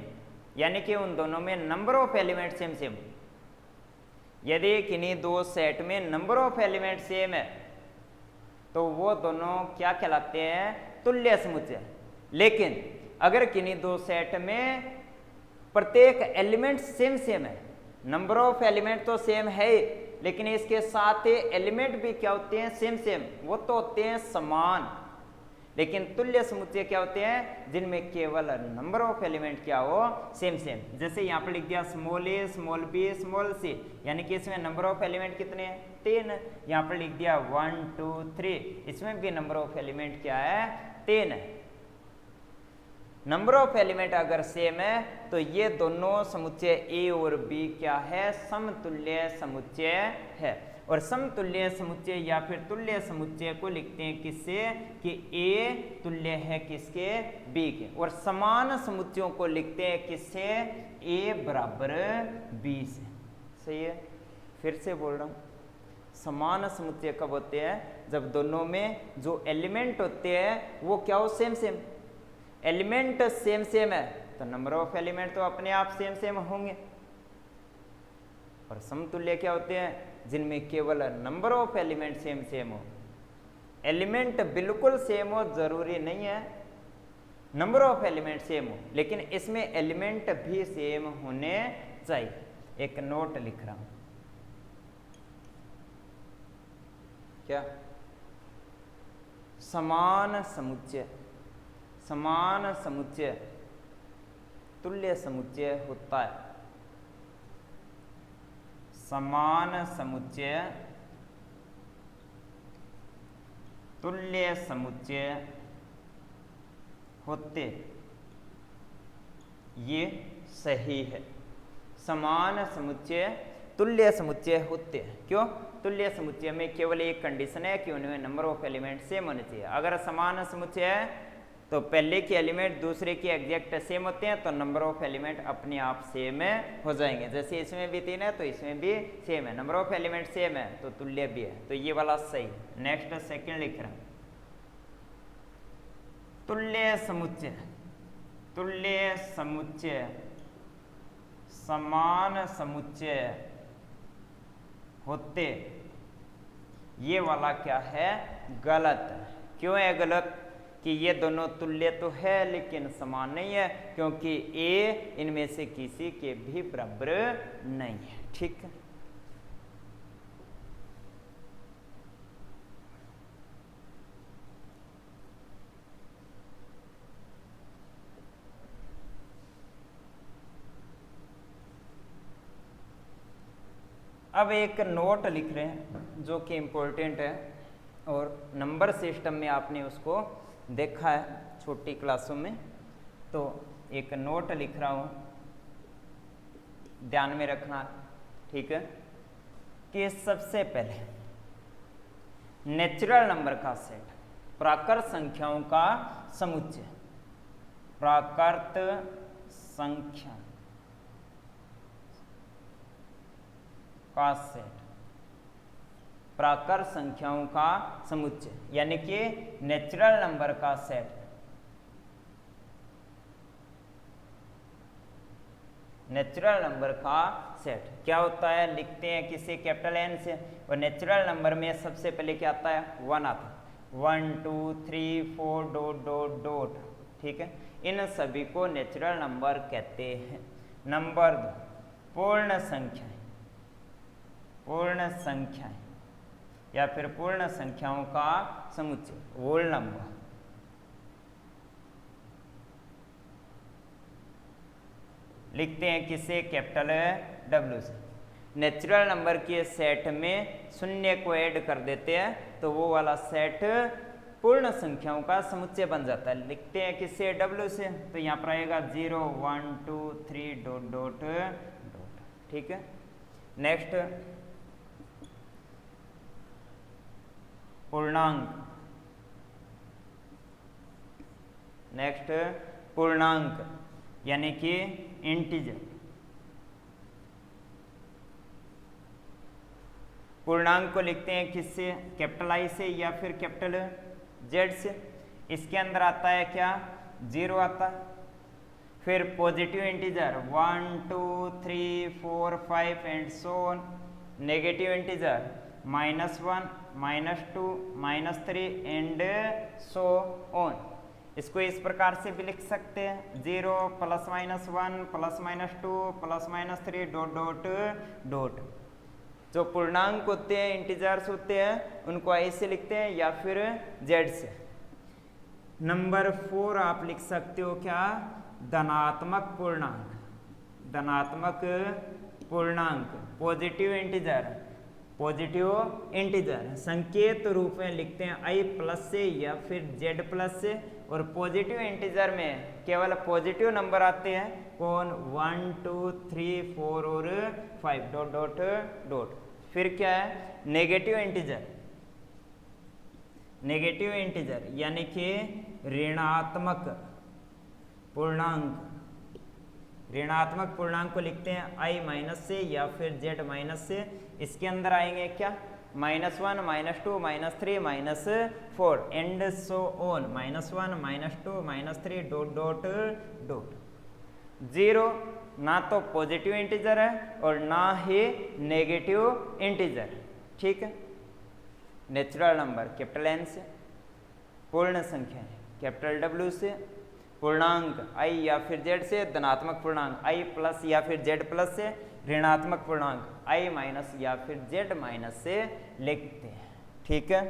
यानी कि उन दोनों में नंबर ऑफ एलिमेंट सेम। यदि किन्हीं दो सेट में नंबर ऑफ एलिमेंट सेम है तो वो दोनों क्या कहलाते हैं? तुल्य समुच्चय। लेकिन अगर किन्हीं दो सेट में प्रत्येक एलिमेंट सेम है, नंबर ऑफ एलिमेंट तो सेम है लेकिन इसके साथ एलिमेंट भी क्या होते हैं? सेम, वो तो होते हैं समान। लेकिन तुल्य समुच्चय क्या होते हैं? जिनमें केवल नंबर ऑफ एलिमेंट क्या हो? सेम। जैसे यहाँ पर लिख दिया स्मॉल ए स्मॉल बी स्मॉल सी, यानी कि इसमें नंबर ऑफ एलिमेंट कितने हैं? 3। यहाँ पर लिख दिया 1 2 3, इसमें भी नंबर ऑफ एलिमेंट क्या है? 3 है। नंबर ऑफ एलिमेंट अगर सेम है तो ये दोनों समुच्चय ए और बी क्या है? समतुल्य समुच्चय है। और समतुल्य समुच्चय या फिर तुल्य समुच्चय को लिखते हैं किससे कि ए तुल्य है किसके बी के, और समान समुच्चयों को लिखते हैं किससे ए बराबर बी से। सही है, फिर से बोल रहा हूँ, समान समुच्चय कब होते हैं जब दोनों में जो एलिमेंट होते हैं वो क्या हो same same, element same same है तो नंबर ऑफ एलिमेंट तो अपने आप सेम सेम होंगे। और समतुल्य क्या होते हैं जिनमें केवल number of element same same हो, एलिमेंट बिल्कुल सेम हो जरूरी नहीं है, नंबर ऑफ एलिमेंट सेम हो, लेकिन इसमें एलिमेंट भी सेम होने चाहिए। एक नोट लिख रहा हूं, क्या समान समुच्चय, समान समुच्चय तुल्य समुच्चय होता है, समान समुच्चय तुल्य समुच्चय होते, ये सही है। समान समुच्चय तुल्य समुच्चय होते हैं, क्यों? तुल्य समुच्चय में केवल एक कंडीशन है कि उनमें नंबर ऑफ एलिमेंट सेम होने चाहिए। अगर समान समुच्चय है तो पहले के एलिमेंट दूसरे के एग्जैक्ट सेम होते हैं तो नंबर ऑफ एलिमेंट अपने आप सेम हो जाएंगे। जैसे इसमें भी 3 है तो इसमें भी सेम है, नंबर ऑफ एलिमेंट सेम है तो तुल्य भी है, तो ये वाला सही। नेक्स्ट सेकंड लिख रहा हूं, तुल्य समुच्चय, तुल्य समुच्चय समान समुच्चय होते, ये वाला क्या है गलत। क्यों है गलत? कि ये दोनों तुल्य तो है लेकिन समान नहीं है, क्योंकि ए इनमें से किसी के भी बराबर नहीं है। ठीक है, अब एक नोट लिख रहे हैं जो कि इम्पोर्टेंट है और नंबर सिस्टम में आपने उसको देखा है छोटी क्लासों में, तो एक नोट लिख रहा हूं, ध्यान में रखना। ठीक है, कि सबसे पहले नेचुरल नंबर का सेट, प्राकृत संख्याओं का समुच्चय, प्राकृत संख्या का सेट, प्राकृत संख्याओं का समुच्चय यानी कि नेचुरल नंबर का सेट, नेचुरल नंबर का सेट क्या होता है? लिखते हैं किसे कैपिटल एन से, और नेचुरल नंबर में सबसे पहले क्या आता है? 1 आता है, 1 2 3 4 डॉट डॉट डॉट। ठीक है, इन सभी को नेचुरल नंबर कहते हैं। नंबर 2 पूर्ण संख्याएं, पूर्ण संख्याएं या फिर पूर्ण संख्याओं का समुच्चय, होल नंबर। लिखते हैं किसे? कैपिटल डब्ल्यू से। नेचुरल नंबर के सेट में शून्य को ऐड कर देते हैं तो वो वाला सेट पूर्ण संख्याओं का समुच्चय बन जाता है। लिखते हैं किसे? डब्ल्यू से, तो यहाँ पर आएगा 0 1 2 3 डॉट डॉट डॉट। ठीक है, नेक्स्ट पूर्णांक, नेक्स्ट पूर्णांक यानी कि इंटीजर। पूर्णांक को लिखते हैं किससे? कैपिटल आई से या फिर कैपिटल जेड से। इसके अंदर आता है क्या? 0 आता है। फिर positive integer 1 2 3 4 5 and so on. Negative integer -1 -2 -3 and so on. इसको इस प्रकार से भी लिख सकते हैं 0 +-1 +-2 +-3 डॉट डॉट डॉट। जो पूर्णांक होते हैं, इंटीजर्स होते हैं, उनको ऐसे लिखते हैं या फिर जेड से। नंबर 4 आप लिख सकते हो क्या? धनात्मक पूर्णांक, धनात्मक पूर्णांक, पॉजिटिव इंटीजर, पॉजिटिव इंटीजर संकेत रूप में लिखते हैं आई प्लस से या फिर जेड प्लस से। और पॉजिटिव इंटीजर में केवल पॉजिटिव नंबर आते हैं, कौन? 1 2 3 4 और 5 डॉट डॉट डॉट। फिर क्या है नेगेटिव इंटीजर, नेगेटिव इंटीजर यानी कि ऋणात्मक पूर्णांक, ऋणात्मक पूर्णांक को लिखते हैं i माइनस से या फिर z माइनस से। इसके अंदर आएंगे क्या -1 -2 -3 -4 and so on, -1 -2 -3 dot dot dot. Zero ना तो पॉजिटिव इंटीजर है और ना ही नेगेटिव इंटीजर, ठीक है। नेचुरल नंबर कैपिटल N से, पूर्ण संख्या कैपिटल W से, पूर्णांक i या फिर z से, धनात्मक पूर्णांक i प्लस या फिर z प्लस से, ऋणात्मक पूर्णांक i माइनस या फिर z माइनस से लिखते हैं, ठीक है।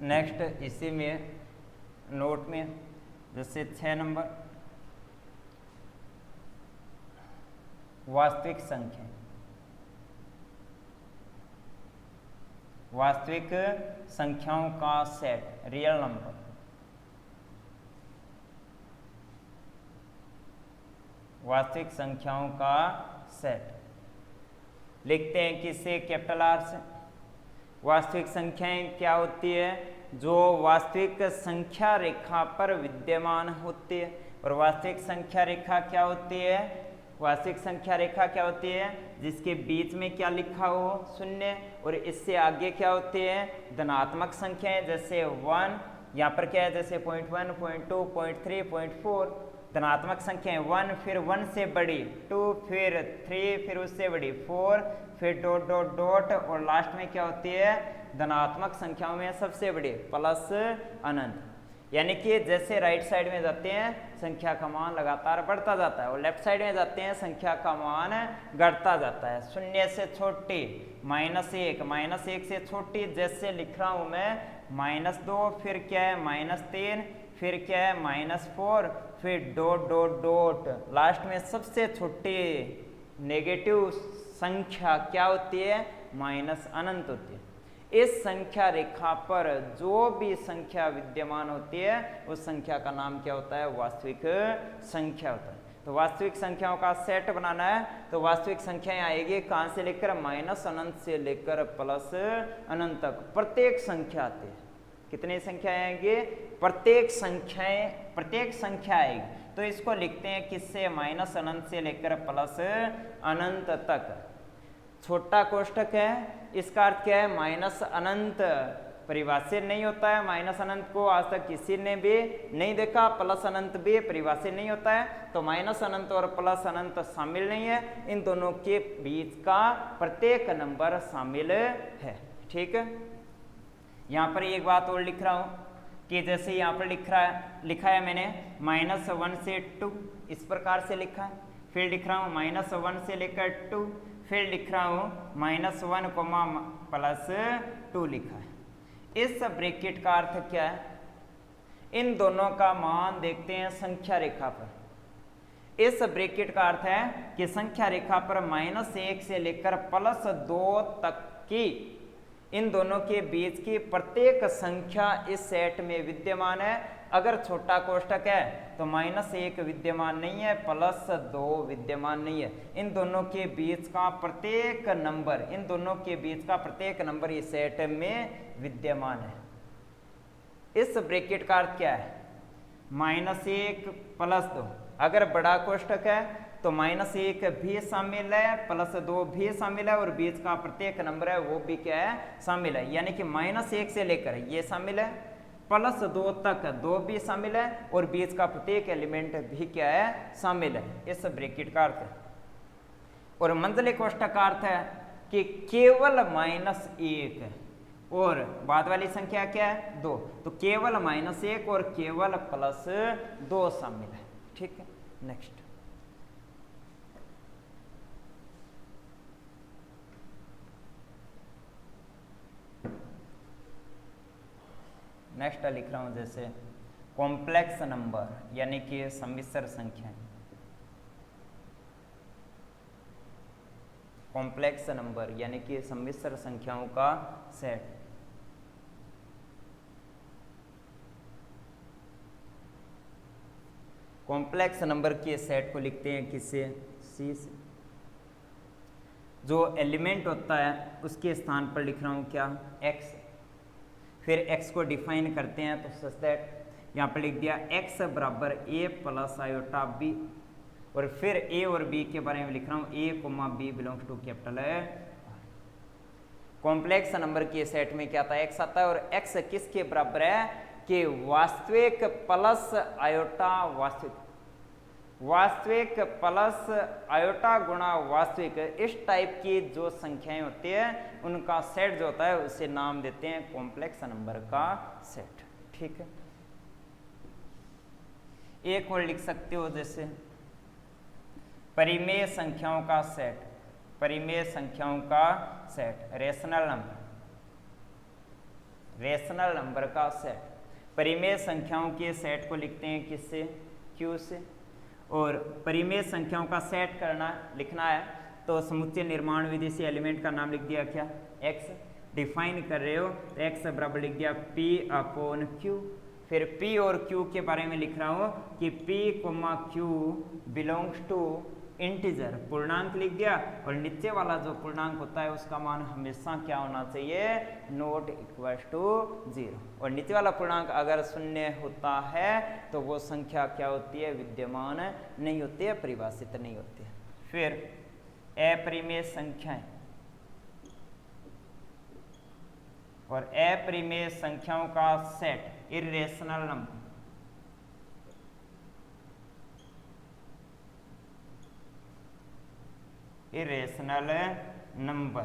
नेक्स्ट इसी में नोट में जैसे 6 नंबर वास्तविक संख्या, वास्तविक संख्याओं का सेट, रियल नंबर। वास्तविक संख्याओं का सेट लिखते हैं किससे कैपिटल R से। वास्तविक संख्याएं क्या होती है जो वास्तविक संख्या रेखा पर विद्यमान होती है, और वास्तविक संख्या रेखा क्या होती है, वास्तविक संख्या रेखा क्या होती है जिसके बीच में क्या लिखा हो शून्य, और इससे आगे क्या होती है धनात्मक संख्याएं जैसे 1, यहाँ पर क्या है जैसे 0.1 0.2 0.3 0.4, धनात्मक संख्याएं 1 फिर 1 से बड़ी 2 फिर 3 फिर उससे बड़ी 4 फिर डॉट डॉट डॉट, और लास्ट में क्या होती है धनात्मक संख्याओं में सबसे बड़ी प्लस अनंत। यानी कि जैसे राइट साइड में जाते हैं संख्या का मान लगातार बढ़ता जाता है और लेफ्ट साइड में जाते हैं संख्या का मान घटता जाता है। शून्य से छोटी -1 से छोटी जैसे लिख रहा हूं मैं -2 फिर क्या है -3 फिर क्या है -4 फिर डॉट डॉट डॉट, लास्ट में सबसे छोटी नेगेटिव संख्या क्या होती है माइनस अनंत होती है। इस संख्या रेखा पर जो भी संख्या विद्यमान होती है उस संख्या का नाम क्या होता है वास्तविक संख्या होता है। तो वास्तविक संख्याओं का सेट बनाना है तो वास्तविक संख्याएं आएगी कहां से लेकर माइनस अनंत से लेकर प्लस अनंत तक, प्रत्येक संख्या आती है। कितनी संख्याएं आएंगी प्रत्येक संख्या आएगी। तो इसको लिखते हैं किससे माइनस अनंत से लेकर प्लस अनंत तक। छोटा कोष्ठक है इसका अर्थ क्या है माइनस अनंत परिभाषित नहीं होता है, माइनस अनंत को आज तक किसी ने भी नहीं देखा, प्लस अनंत भी परिभाषित नहीं होता है। तो माइनस अनंत और प्लस अनंत शामिल नहीं है, इन दोनों के बीच का प्रत्येक नंबर शामिल है, ठीक है। यहाँ पर एक बात और लिख रहा हूँ कि जैसे यहाँ पर लिखा है मैंने -1 से 2 इस प्रकार से लिखा है, फिर लिख रहा हूँ -1 से लेकर 2, फिर लिख रहा हूँ -1 +2 लिखा है। इस ब्रैकेट का अर्थ क्या है, इन दोनों का मान देखते हैं संख्या रेखा पर। इस ब्रैकेट का अर्थ है कि संख्या रेखा पर -1 से लेकर +2 तक की इन दोनों के बीच की प्रत्येक संख्या इस सेट में विद्यमान है। अगर छोटा कोष्ठक है तो -1 विद्यमान नहीं है, +2 विद्यमान नहीं है। इन दोनों के बीच का प्रत्येक नंबर इस सेट में विद्यमान है। इस ब्रैकेट का अर्थ क्या है -1 +2। अगर बड़ा कोष्ठक है तो -1 भी शामिल है, +2 भी शामिल है और बीच का प्रत्येक नंबर है वो भी क्या है शामिल है। यानी कि -1 से लेकर ये शामिल है, +2 तक 2 भी शामिल है और बीच का प्रत्येक एलिमेंट भी क्या है शामिल है। इस ब्रैकेट का अर्थ है। और मंझले कोष्ठक का अर्थ है कि केवल -1 और बाद वाली संख्या क्या है 2, तो केवल -1 और केवल +2 शामिल है, ठीक है। नेक्स्ट लिख रहा हूं जैसे कॉम्प्लेक्स नंबर यानी कि सम्मिश्र संख्या। कॉम्प्लेक्स नंबर यानी कि सम्मिश्र संख्याओं का सेट। कॉम्प्लेक्स नंबर के सेट को लिखते हैं किससे? सी से। जो एलिमेंट होता है उसके स्थान पर लिख रहा हूँ क्या? एक्स। फिर एक्स को डिफाइन करते हैं तो सच दैट यहाँ पर लिख दिया एक्स बराबर ए प्लस आयोटा बी, और फिर ए और बी के बारे में लिख रहा हूँ A comma B belongs to capital है। कॉम्प्लेक्स नंबर के सेट में क्या आता है? एक्स आता है, और एक्स किसके बराबर है? कि वास्तविक प्लस आयोटा वास्तविक, वास्तविक प्लस आयोटा गुणा वास्तविक, इस टाइप की जो संख्याएं होती है उनका सेट जो होता है उसे नाम देते हैं कॉम्प्लेक्स नंबर का सेट। ठीक है, एक और लिख सकते हो जैसे परिमेय संख्याओं का सेट, परिमेय संख्याओं का set, rational number, rational number का सेट। परिमेय संख्याओं के सेट को लिखते हैं किससे? क्यू से। और परिमेय संख्याओं का सेट करना लिखना है तो समुच्चय निर्माण विधि से एलिमेंट का नाम लिख दिया क्या? एक्स। डिफाइन कर रहे हो तो एक्स बराबर लिख दिया पी अपॉन क्यू। फिर पी और क्यू के बारे में लिख रहा हूँ कि P comma Q belongs to integer, पूर्णांक लिख दिया, और नीचे वाला जो पूर्णांक होता है उसका मान हमेशा क्या होना चाहिए? Not equal to 0। और नीचे वाला पूर्णांक अगर शून्य होता है तो वो संख्या क्या होती है? विद्यमान नहीं होती है, परिभाषित नहीं होती है। फिर अपरिमेय संख्याएं, और अपरिमेय संख्याओं का set irrational number, irrational number.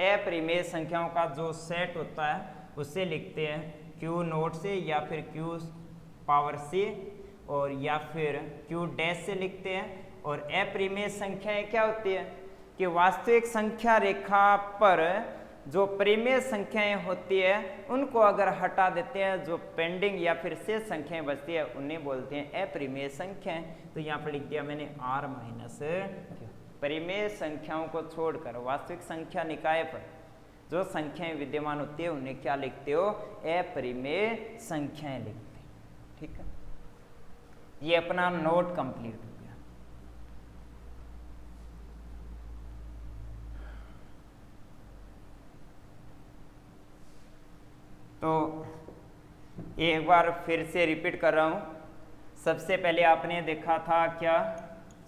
अपरिमेय संख्याओं का जो सेट होता है उसे लिखते हैं क्यू नोट से या फिर क्यू पावर से और या फिर क्यू डैश से लिखते हैं। और अपरिमेय संख्याएं क्या होती है? कि वास्तविक संख्या रेखा पर जो परिमेय संख्याएं होती है उनको अगर हटा देते हैं, जो पेंडिंग या फिर शेष संख्याएं बचती है उन्हें बोलते हैं अपरिमेय संख्याएं। तो यहाँ पर लिख दिया मैंने r माइनस क्यू। परिमेय संख्याओं को छोड़कर वास्तविक संख्या निकाय पर जो संख्याएं विद्यमान होती है उन्हें क्या लिखते हो? अपरिमेय संख्याएं लिखते हैं। ठीक है, ये अपना नोट कंप्लीट हो गया। तो एक बार फिर से रिपीट कर रहा हूं। सबसे पहले आपने देखा था क्या?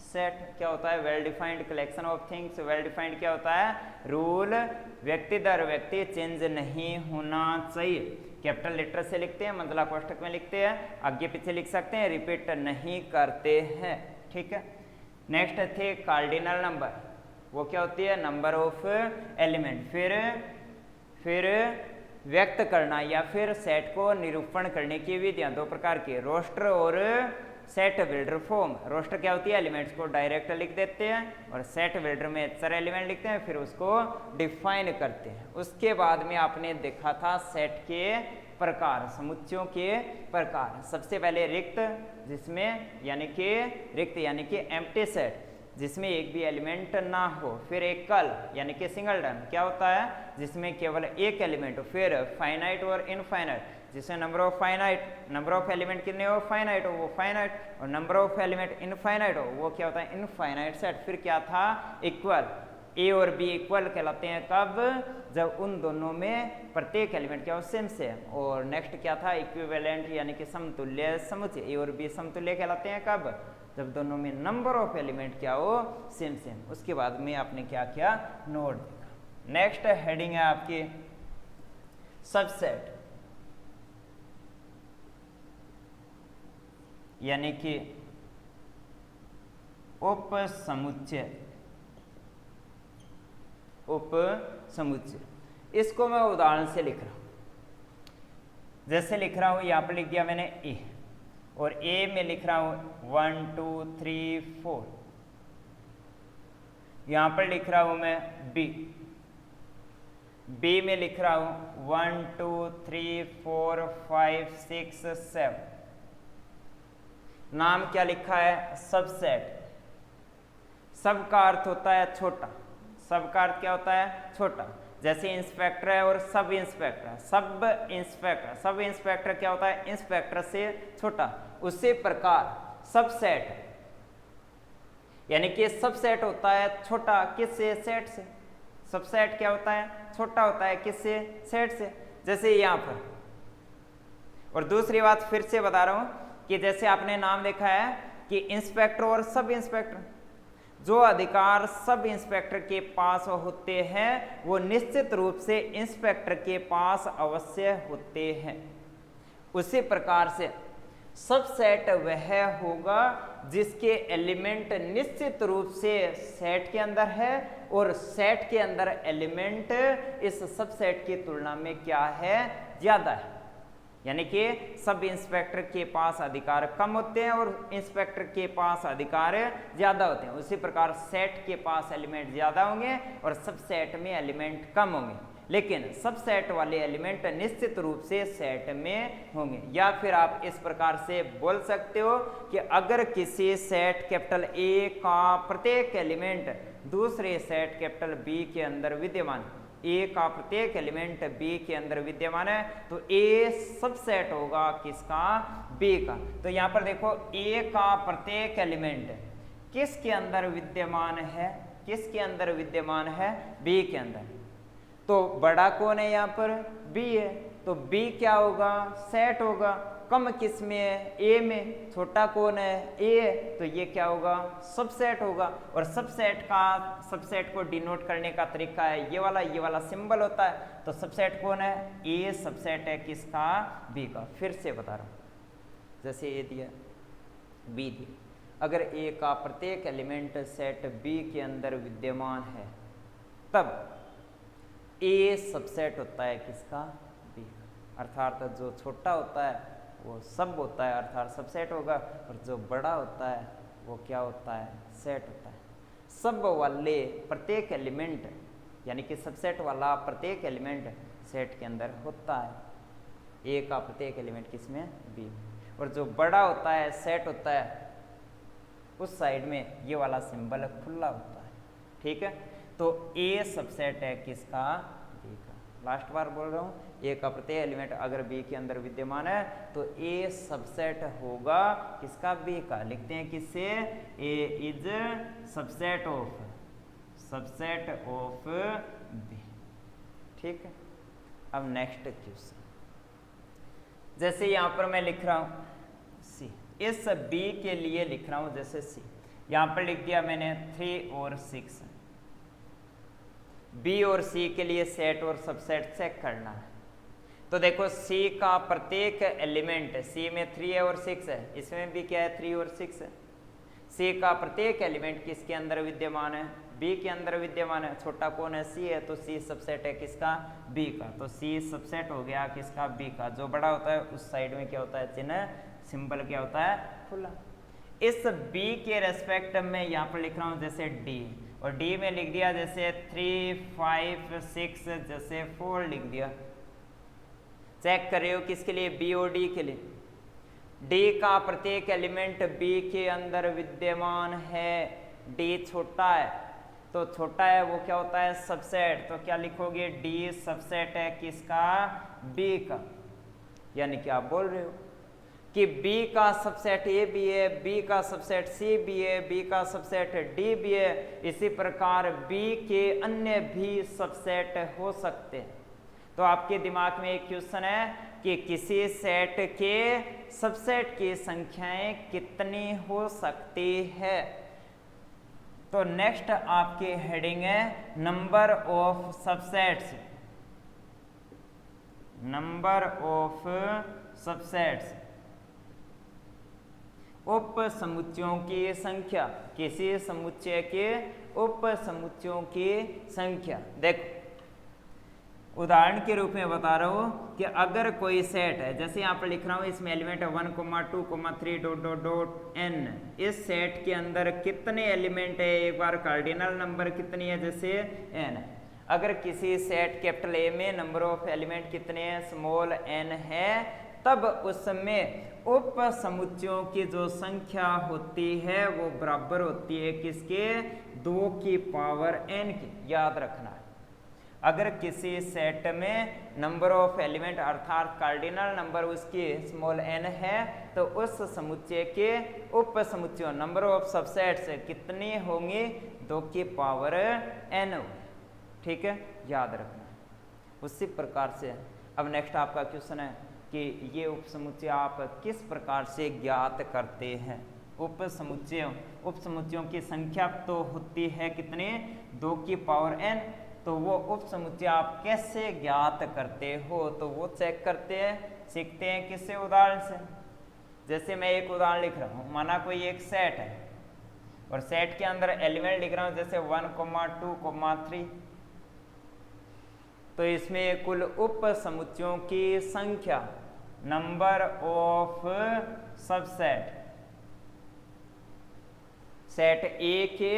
सेट क्या होता है? Well defined collection of things. Well defined क्या होता है? रूल व्यक्ति दर व्यक्ति चेंज नहीं होना चाहिए। कैपिटल लेटर से लिखते हैं, मंडला कोष्ठक में लिखते हैं, आगे पीछे लिख सकते हैं, रिपीट नहीं करते हैं। ठीक है, नेक्स्ट थे कार्डिनल नंबर। वो क्या होती है? Number of element. फिर व्यक्त करना या फिर सेट को निरूपण करने की विधियां दो प्रकार की, रोस्टर और सेट बिल्डर फॉर्म। रोस्टर क्या होती है? एलिमेंट्स को डायरेक्ट लिख देते हैं, और सेट बिल्डर में चर एलिमेंट लिखते हैं, फिर उसको डिफाइन करते हैं। उसके बाद में आपने देखा था सेट के प्रकार, समुच्चयों के प्रकार। सबसे पहले रिक्त, जिसमें यानी कि एम्प्टी सेट जिसमें एक भी एलिमेंट ना हो। फिर एकल यानी कि सिंगलटन क्या होता है? जिसमें केवल एक एलिमेंट हो। फिर फाइनाइट और इनफाइनाइट, जिसमें नंबर ऑफ एलिमेंट कितने हो? फाइनाइट हो, वो फाइनाइट, और नंबर ऑफ एलिमेंट इनफाइनाइट हो, वो क्या होता है? Infinite set. फिर क्या था? इक्वल, ए और बी इक्वल कहलाते हैं कब? जब उन दोनों में प्रत्येक एलिमेंट क्या हो? Same same. और नेक्स्ट क्या था? इक्विवेलेंट यानी कि समतुल्य समुच्चय। ए और बी समतुल्य कहलाते हैं कब? जब दोनों में नंबर ऑफ एलिमेंट क्या हो? Same same. उसके बाद में आपने क्या किया? नोट देखा। नेक्स्ट हेडिंग है आपकी सबसेट, यानी कि उप समुच्चय। उप समुच्चय इसको मैं उदाहरण से लिख रहा हूं। जैसे लिख रहा हूं, यहां पर लिख दिया मैंने ए, और ए में लिख रहा हूं 1 2 3 4। यहां पर लिख रहा हूं मैं बी में लिख रहा हूं 1 2 3 4 5 6 7। नाम क्या लिखा है? सबसेट। सब का अर्थ होता है छोटा, सब का अर्थ क्या होता है? छोटा। जैसे इंस्पेक्टर है और सब इंस्पेक्टर, सब इंस्पेक्टर क्या होता है? इंस्पेक्टर से छोटा। उसी प्रकार सबसेट, यानी कि सबसेट होता है छोटा किससे? सेट से। सबसेट क्या होता है? छोटा होता है किससे? सेट से। जैसे यहाँ पर, और दूसरी बात फिर से बता रहा हूं कि जैसे आपने नाम देखा है कि इंस्पेक्टर और सब इंस्पेक्टर, जो अधिकार सब इंस्पेक्टर के पास होते हैं वो निश्चित रूप से इंस्पेक्टर के पास अवश्य होते हैं। उसी प्रकार से सबसेट वह होगा जिसके एलिमेंट निश्चित रूप से सेट के अंदर है और सेट के अंदर एलिमेंट इस सबसेट की तुलना में क्या है? ज्यादा है। यानी कि सब इंस्पेक्टर के पास अधिकार कम होते हैं और इंस्पेक्टर के पास अधिकार ज्यादा होते हैं। उसी प्रकार सेट के पास एलिमेंट ज्यादा होंगे और सबसेट में एलिमेंट कम होंगे, लेकिन सबसेट वाले एलिमेंट निश्चित रूप से सेट में होंगे। या फिर आप इस प्रकार से बोल सकते हो कि अगर किसी सेट कैपिटल ए का प्रत्येक एलिमेंट दूसरे सेट कैपिटल बी के अंदर विद्यमान, ए का प्रत्येक एलिमेंट बी के अंदर विद्यमान है, तो ए सबसेट होगा किसका? बी का। तो यहाँ पर देखो ए का प्रत्येक एलिमेंट किसके अंदर विद्यमान है? किसके अंदर विद्यमान है? बी के अंदर। तो बड़ा कौन है यहाँ पर? बी है, तो बी क्या होगा? सेट होगा। कम किस में है? ए में। छोटा कौन है? ए है, तो ये क्या होगा? सबसेट होगा। और सबसेट को डिनोट करने का तरीका है ये वाला सिंबल होता है। तो सबसेट कौन है? ए सबसेट है किसका? बी का। फिर से बता रहा हूं, जैसे ए दिया, बी दिया, अगर ए का प्रत्येक एलिमेंट सेट बी के अंदर विद्यमान है तब ए सबसेट होता है किसका? बी का। अर्थात जो छोटा होता है वो सब होता है अर्थात सबसेट होगा, और जो बड़ा होता है वो क्या होता है? सेट होता है। सब वाले प्रत्येक एलिमेंट, यानी कि सबसेट वाला प्रत्येक एलिमेंट सेट के अंदर होता है। ए का प्रत्येक एलिमेंट किसमें? बी। और जो बड़ा होता है, सेट होता है, उस साइड में ये वाला सिंबल खुला होता है। ठीक है, तो ए सबसेट है किसका? बी का। लास्ट बार बोल रहा हूं, ए का प्रत्येक एलिमेंट अगर बी के अंदर विद्यमान है तो ए सबसेट होगा किसका? बी का। लिखते हैं किससे? ए इज सबसेट ऑफ बी। ठीक है, अब नेक्स्ट क्वेश्चन, जैसे यहां पर मैं लिख रहा हूं सी, इस बी के लिए लिख रहा हूं जैसे सी, यहां पर लिख दिया मैंने 3 और 6। बी और सी के लिए सेट और सबसेट चेक करना है। तो देखो सी का प्रत्येक एलिमेंट, सी में 3 है और 6 है, इसमें भी क्या है? 3 और 6 है। सी का प्रत्येक एलिमेंट किसके अंदर विद्यमान है? बी के अंदर विद्यमान है। छोटा कौन है? सी है, तो सी सबसेट है किसका? बी का। तो सी सबसेट हो गया किसका? बी का। जो बड़ा होता है उस साइड में क्या होता है? चिन्ह, सिंबल क्या होता है? खुला। इस बी के रेस्पेक्ट में यहाँ पर लिख रहा हूँ जैसे डी, और डी में लिख दिया जैसे 3, 5, 6, जैसे 4 लिख दिया। चेक कर रहे हो किसके लिए? बी और डी के लिए। डी का प्रत्येक एलिमेंट बी के अंदर विद्यमान है। डी छोटा है, तो छोटा है वो क्या होता है? सबसेट। तो क्या लिखोगे? डी सबसेट है किसका? बी का। यानी कि आप बोल रहे हो कि बी का सबसेट ए भी है, बी का सबसेट सी भी है, बी का सबसेट डी भी है, इसी प्रकार बी के अन्य भी सबसेट हो सकते हैं। तो आपके दिमाग में एक क्वेश्चन है कि किसी सेट के सबसेट की संख्याएं कितनी हो सकती है? तो नेक्स्ट आपकी हेडिंग है number of subsets. Number of subsets, उप समुच्चयों की संख्या, किसी समुच्चय के उप समुच्चयों की संख्या। देखो उदाहरण के रूप में बता रहा हूं कि अगर कोई सेट है, जैसे यहाँ पर लिख रहा हूं, इसमें एलिमेंट है 1, 2, 3 ... n। इस सेट के अंदर कितने एलिमेंट है? एक बार कार्डिनल नंबर कितनी है? जैसे n है। अगर किसी सेट कैपिटल ए में नंबर ऑफ एलिमेंट कितने हैं? स्मॉल n है, तब उसमें उप समुच्चयों की जो संख्या होती है वो बराबर होती है किसके? 2 की पावर n की, याद रखना है। अगर किसी सेट में नंबर ऑफ एलिमेंट अर्थात कार्डिनल नंबर उसकी स्मॉल n है तो उस समुच्चय के उप समुच्चयों नंबर ऑफ सबसेट्स कितनी होंगी, 2 की पावर n होगी। ठीक है, याद रखना है। उसी प्रकार से अब नेक्स्ट आपका क्वेश्चन है कि ये उप समुच्चय आप किस प्रकार से ज्ञात करते हैं। उप समुच्चयों की संख्या तो होती है कितने, 2 की पावर n, तो वो उप समुच्चय आप कैसे ज्ञात करते हो, तो वो चेक करते हैं, सीखते हैं किससे, उदाहरण से। जैसे मैं एक उदाहरण लिख रहा हूँ, माना कोई एक सेट है और सेट के अंदर एलिमेंट लिख रहा हूँ जैसे 1, 2, 3, तो इसमें कुल उप समुच्चयों की संख्या number of subset, set A के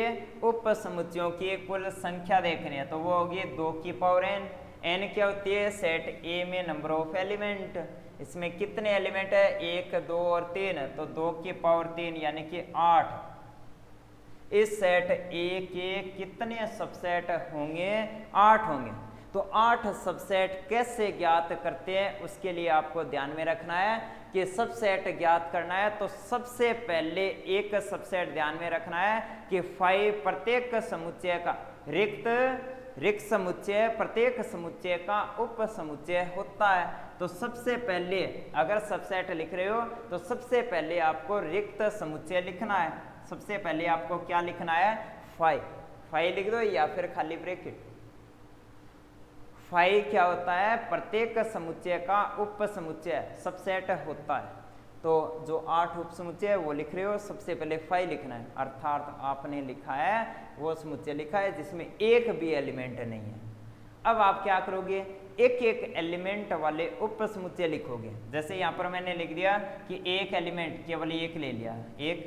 उप समुच्चयों की कुल संख्या देखनी है तो वो होगी 2 की पावर n। n क्या होती है, सेट ए में नंबर ऑफ एलिमेंट, इसमें कितने एलिमेंट है, 1, 2 और 3, तो 2 की पावर 3 यानी कि 8। इस सेट ए के कितने सबसेट होंगे, 8 होंगे। तो 8 सबसेट कैसे ज्ञात करते हैं, उसके लिए आपको ध्यान में रखना है कि सबसेट ज्ञात करना है तो सबसे पहले एक सबसेट ध्यान में रखना है कि 5 प्रत्येक समुच्चय का रिक्त समुच्चय प्रत्येक समुच्चय का उप समुच्चय होता है। तो सबसे पहले अगर सबसेट लिख रहे हो तो सबसे पहले आपको रिक्त समुच्चय लिखना है। सबसे पहले आपको क्या लिखना है, 5 लिख दो या फिर खाली ब्रैकेट। 5 क्या होता है, प्रत्येक समुच्चय का उप समुच्चय सबसेट होता है। तो जो 8 उप समुच्चय है वो लिख रहे हो, सबसे पहले 5 लिखना है, अर्थात आपने लिखा है वो समुच्चय लिखा है जिसमें एक भी एलिमेंट नहीं है। अब आप क्या करोगे, एक एक एलिमेंट वाले उप समुच्चय लिखोगे। जैसे यहाँ पर मैंने लिख दिया कि एक एलिमेंट केवल 1 ले लिया, 1,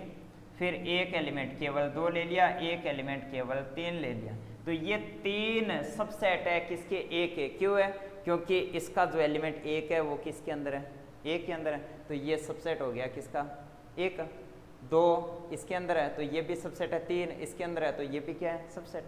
फिर एक एलिमेंट केवल 2 ले लिया, एक एलिमेंट केवल 3 ले लिया। तो ये 3 सबसेट है किसके, एक है। क्यों है, क्योंकि इसका जो एलिमेंट 1 है वो किसके अंदर है, 1 के अंदर है, तो ये सबसेट हो गया किसका, 1। 2 इसके अंदर है तो ये भी सबसेट है, 3 इसके अंदर है तो ये भी क्या है, सबसेट।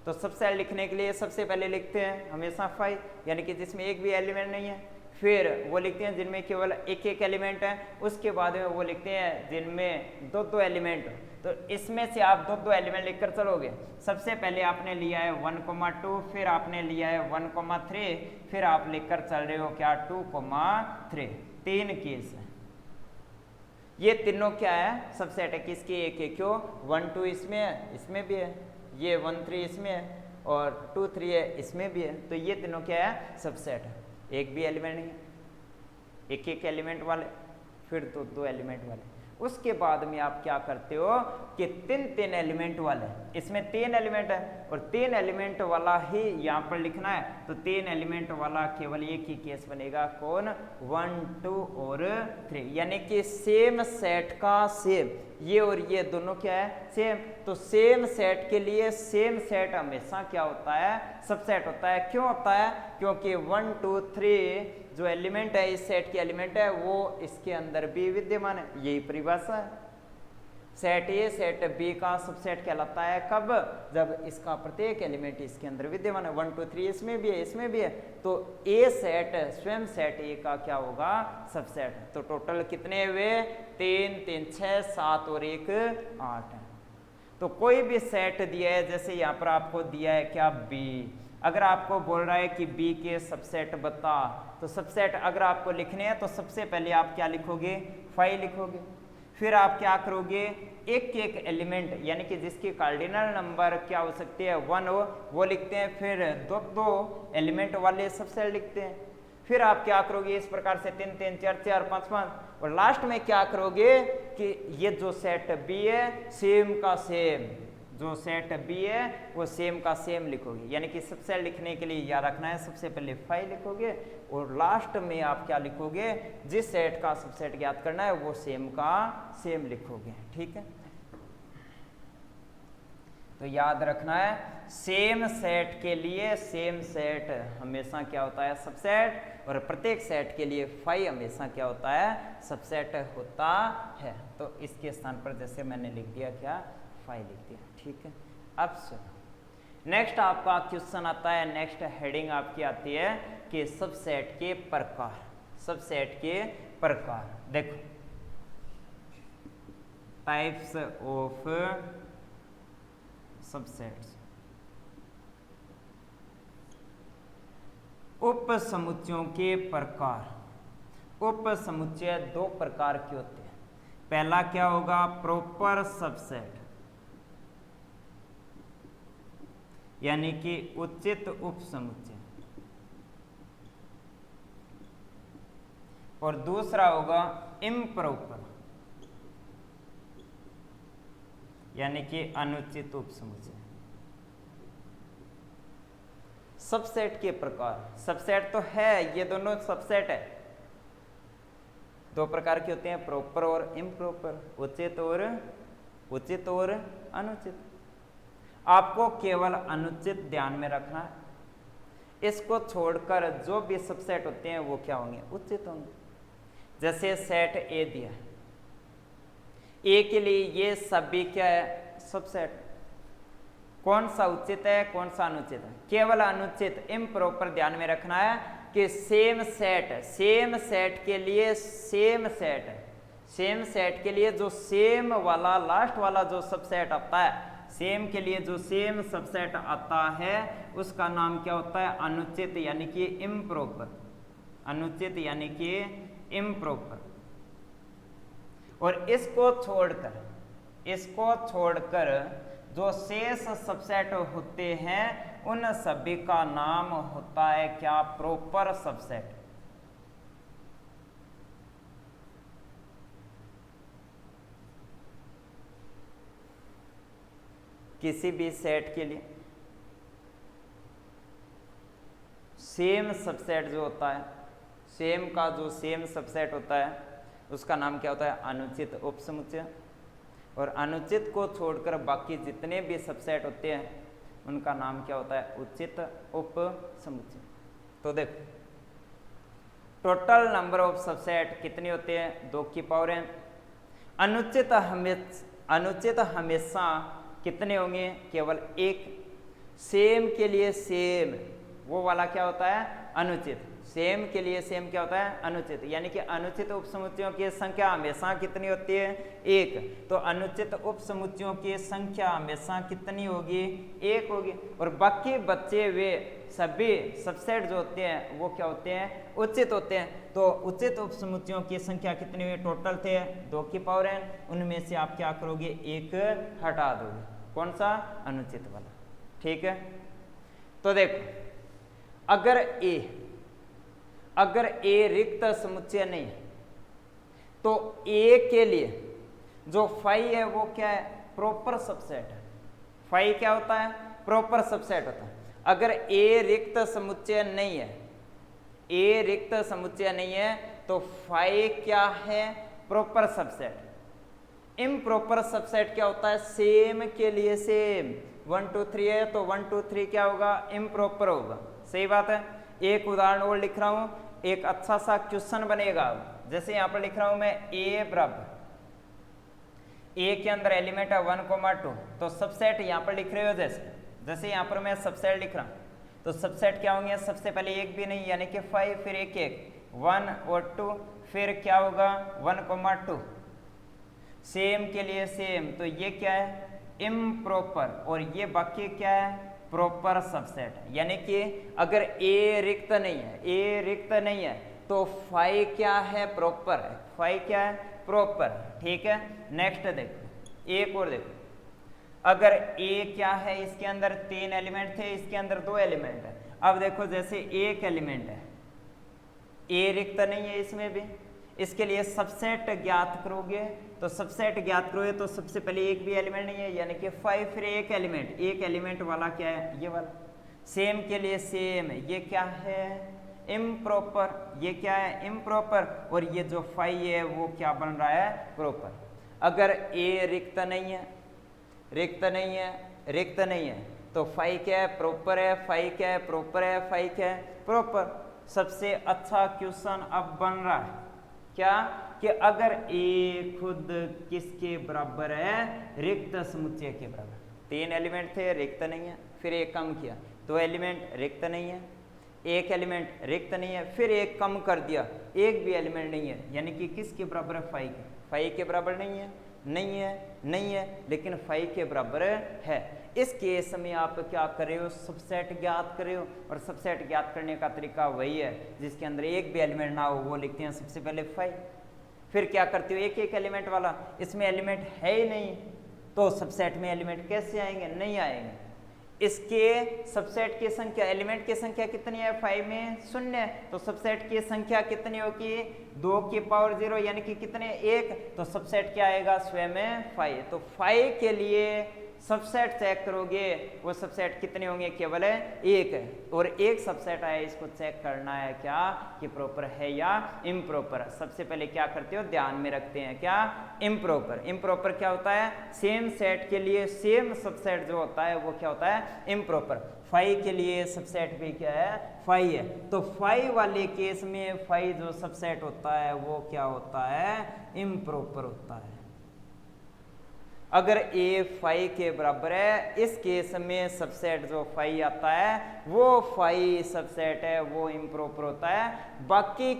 तो सबसेट लिखने के लिए सबसे पहले लिखते हैं हमेशा 5, यानी कि जिसमें एक भी एलिमेंट नहीं है। फिर वो लिखते हैं जिनमें केवल एक एक एलिमेंट है, उसके बाद में वो लिखते हैं जिनमें 2 एलिमेंट हो। तो इसमें से आप 2 एलिमेंट लिखकर चलोगे। सबसे पहले आपने लिया है 1, 2, फिर आपने लिया है 1, 3, फिर आप लिखकर चल रहे हो क्या, 2, 3, 3 केस है। ये तीनों क्या है, सबसेट है किसके, एक है। क्यों, 1, 2 इसमें है, इसमें भी है, ये 1, 3 इसमें है और 2, 3 है, इसमें भी है। तो ये तीनों क्या है, सबसेट है। एक भी एलिमेंट नहीं है, एक एक एलिमेंट वाले, फिर 2 एलिमेंट वाले। उसके बाद में आप क्या करते हो कि 3 एलिमेंट वाले, इसमें 3 एलिमेंट है और 3 एलिमेंट वाला ही यहाँ पर लिखना है। तो 3 एलिमेंट वाला केवल एक ही केस बनेगा, कौन, 1, 2 और 3, यानी कि सेम सेट का सेम, ये और ये दोनों क्या है, सेम। तो सेम सेट के लिए सेम सेट हमेशा क्या होता है, सबसेट होता है। क्यों होता है, क्योंकि 1, 2, 3 जो एलिमेंट है, इस सेट के एलिमेंट है, वो इसके अंदर भी विद्यमान है। यही परिभाषा है। सेट ए सेट बी का सबसेट कहलाता है कब, जब इसका प्रत्येक एलिमेंट इसके अंदर विद्यमान है। 1, 2, 3 इसमें भी है, इसमें भी है, तो ए सेट स्वयं सेट ए का क्या होगा, सबसेट। तो टोटल कितने हुए, 3, 3, 6, 7 और 1 8 है। तो कोई भी सेट दिया है, जैसे यहाँ पर आपको दिया है क्या, बी, अगर आपको बोल रहा है कि बी के सबसेट बता, तो सबसेट अगर आपको लिखने हैं तो सबसे पहले आप क्या लिखोगे, 5 लिखोगे। फिर आप क्या करोगे, एक एक एलिमेंट यानी कि जिसकी कार्डिनल नंबर क्या हो सकती है, 1 हो, वो लिखते हैं। फिर 2 एलिमेंट वाले सबसेट लिखते हैं। फिर आप क्या करोगे, इस प्रकार से 3, 3, 4, 4, 5, 5, और लास्ट में क्या करोगे कि ये जो सेट बी है सेम का सेम, जो सेट बी है वो सेम का सेम लिखोगे। यानी कि सबसेट लिखने के लिए याद रखना है, सबसे पहले 5 लिखोगे और लास्ट में आप क्या लिखोगे, जिस सेट का सबसेट ज्ञात करना है वो सेम का सेम लिखोगे। ठीक है, तो याद रखना है, सेम सेट के लिए सेम सेट हमेशा क्या होता है, सबसेट, और प्रत्येक सेट के लिए 5 हमेशा क्या होता है, सबसेट होता है। तो इसके स्थान पर जैसे मैंने लिख दिया क्या, 5 लिख दिया। ठीक है, अब सुनो, नेक्स्ट आपका क्वेश्चन आता है, नेक्स्ट हेडिंग आपकी आती है कि सबसेट के प्रकार। सबसेट के प्रकार देखो, टाइप्स ऑफ सबसेट्स। उप समुच्चयों के प्रकार। उप समुच्चय दो प्रकार के होते हैं। पहला क्या होगा, प्रॉपर सबसेट, यानी कि उचित उप समुच्चय, और दूसरा होगा इम्प्रॉपर, यानी कि अनुचित उप समुच्चय। सबसेट के प्रकार, सबसेट तो है, ये दोनों सबसेट है, दो प्रकार के होते हैं, प्रॉपर और इम्प्रॉपर, उचित और अनुचित। आपको केवल अनुचित ध्यान में रखना है, इसको छोड़कर जो भी सबसेट होते हैं वो क्या होंगे, उचित होंगे। जैसे सेट ए दिया, ए के लिए ये सभी क्या है, सबसेट। कौन सा उचित है, कौन सा अनुचित है, केवल अनुचित, इम्प्रॉपर ध्यान में रखना है कि सेम सेट के लिए सेम सेट है, सेम सेट के लिए जो सेम वाला लास्ट वाला जो सबसेट आता है, सेम के लिए जो सेम सबसेट आता है उसका नाम क्या होता है, अनुचित यानी कि इम्प्रॉपर, अनुचित यानी कि इम्प्रॉपर। और इसको छोड़कर जो शेष सबसेट होते हैं उन सभी का नाम होता है क्या, प्रॉपर सबसेट। किसी भी सेट के लिए सेम सबसेट जो होता है, सेम का जो सेम सबसेट होता है उसका नाम क्या होता है, अनुचित उपसमुच्चय। और अनुचित को छोड़कर बाकी जितने भी सबसेट होते हैं उनका नाम क्या होता है, उचित उपसमुच्चय। तो देखो, टोटल नंबर ऑफ सबसेट कितने होते हैं, 2 की पावर n। अनुचित हमेशा कितने होंगे, केवल 1। सेम के लिए सेम, वो वाला क्या होता है, अनुचित। सेम के लिए सेम क्या होता है, अनुचित। यानी कि अनुचित उपसमुच्चयों की संख्या हमेशा कितनी होती है, 1। तो अनुचित उपसमुच्चयों की संख्या हमेशा कितनी होगी, 1 होगी। और बाकी बच्चे वे सभी सबसेट जो होते हैं वो क्या होते हैं, उचित होते हैं। तो उचित उपसमुच्चयों की संख्या कितनी हुई, टोटल थे 2 की पावर n। उनमें से आप क्या करोगे, 1 हटा दोगे, कौन सा, अनुचित वाला। ठीक है, तो देखो, अगर ए रिक्त समुच्चय नहीं है तो ए के लिए जो फाई है वो क्या है, प्रॉपर सबसेट है। फाई क्या होता है, प्रॉपर सबसेट होता है। अगर ए रिक्त समुच्चय नहीं है, ए रिक्त समुच्चय नहीं है तो फाई क्या है, प्रॉपर सबसेट। इम्प्रॉपर सबसेट क्या होता है, सेम के लिए सेम, 1 2 3 है तो 1 2 3 क्या होगा, इम्प्रॉपर होगा। सही बात है। एक उदाहरण और लिख रहा हूं, एक अच्छा सा क्वेश्चन बनेगा। जैसे यहां पर लिख रहा हूं मैं, ए बराबर, ए के अंदर एलिमेंट है 1,2, तो सबसेट यहां पर लिख रहे हो, जैसे यहां पर मैं सबसेट लिख रहा हूं तो सबसेट क्या होंगे, सबसे पहले एक भी नहीं यानी कि 5, फिर 1 1 और 2, फिर क्या होगा 1,2, सेम के लिए सेम, तो ये क्या है, इम्प्रॉपर। और ये बाकी क्या है, प्रॉपर सबसेट। यानी कि अगर ए रिक्त नहीं है तो फाई क्या है, प्रॉपर है। फाई क्या है, प्रॉपर। ठीक है, नेक्स्ट देखो, एक और देखो, अगर ए क्या है, इसके अंदर 3 एलिमेंट थे, इसके अंदर 2 एलिमेंट है। अब देखो, जैसे एक एलिमेंट है, ए रिक्त नहीं है इसमें भी, इसके लिए सबसेट ज्ञात करोगे, तो सबसेट ज्ञात करोगे तो सबसे पहले एक भी एलिमेंट नहीं है यानी कि 5, फिर एक एलिमेंट वाला क्या है, ये वाला। सेम के लिए सेम, ये क्या है, इम्प्रॉपर। ये क्या है, इम्प्रॉपर। और ये जो 5 है वो क्या बन रहा है, प्रॉपर। अगर ए रिक्त नहीं है तो 5 क्या है, प्रॉपर है। 5 क्या है, प्रॉपर है। 5 क्या है, प्रॉपर। सबसे अच्छा क्वेश्चन अब बन रहा है क्या, कि अगर ए खुद किसके बराबर है, रिक्त समुच्चय के बराबर। 3 एलिमेंट थे, रिक्त नहीं है, फिर एक कम किया, 2 एलिमेंट रिक्त नहीं है, 1 एलिमेंट रिक्त नहीं है, फिर एक कम कर दिया, एक भी एलिमेंट नहीं है, यानी कि किसके बराबर है? 5 के। 5 के बराबर नहीं है, नहीं है, नहीं है, लेकिन 5 के बराबर है। इस केस में आप क्या कर रहे हो? सबसेट ज्ञात कर रहे हो, और सबसेट ज्ञात करने का तरीका वही है जिसके अंदर एक भी एलिमेंट ना हो, वो लिखते हैं सबसे पहले 5। फिर क्या करते हो? एक एक एलिमेंट वाला, इसमें एलिमेंट है ही नहीं, तो सबसेट में एलिमेंट कैसे आएंगे? नहीं आएंगे। इसके सबसेट की संख्या, एलिमेंट की संख्या कितनी है? 5 में 0, तो सबसेट की संख्या कितनी होगी? 2 की पावर 0, यानी कि कितने? 1, तो सबसेट क्या आएगा? स्वयं में 5। तो 5 के लिए सबसेट चेक करोगे, वो सबसेट कितने होंगे? केवल 1 है, और एक सबसेट आया, इसको चेक करना है क्या कि प्रॉपर है या इम्प्रॉपर। सबसे पहले क्या करते हो? ध्यान में रखते हैं क्या? इम्प्रॉपर। इम्प्रॉपर क्या होता है? सेम सेट के लिए सेम सबसेट जो होता है वो क्या होता है? इम्प्रॉपर। 5 के लिए सबसेट भी क्या है? 5 है, तो 5 वाले केस में 5 जो सबसेट होता है वो क्या होता है? इम्प्रॉपर होता है। अगर a 5 के बराबर है, इस केस में सबसेट जो 5 आता है वो 5 सबसेट है, वो इम्प्रॉपर होता है। बाकी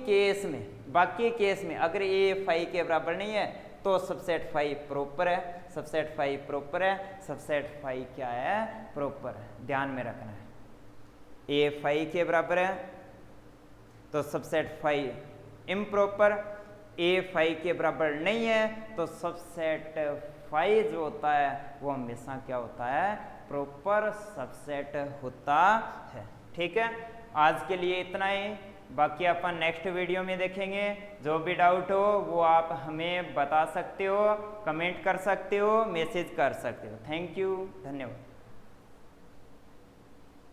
केस में अगर a 5 के बराबर नहीं है तो सबसेट 5 प्रॉपर है, सबसेट 5 प्रॉपर है, सबसेट 5 क्या है? प्रॉपर है। ध्यान में रखना है, a 5 के बराबर है तो सबसेट 5 इम्प्रॉपर, a 5 के बराबर नहीं है तो सबसेट 5 जो होता है वो हमेशा क्या होता है? प्रॉपर सबसेट होता है। ठीक है, आज के लिए इतना ही, बाकी अपन नेक्स्ट वीडियो में देखेंगे। जो भी डाउट हो वो आप हमें बता सकते हो, कमेंट कर सकते हो, मैसेज कर सकते हो। थैंक यू, धन्यवाद।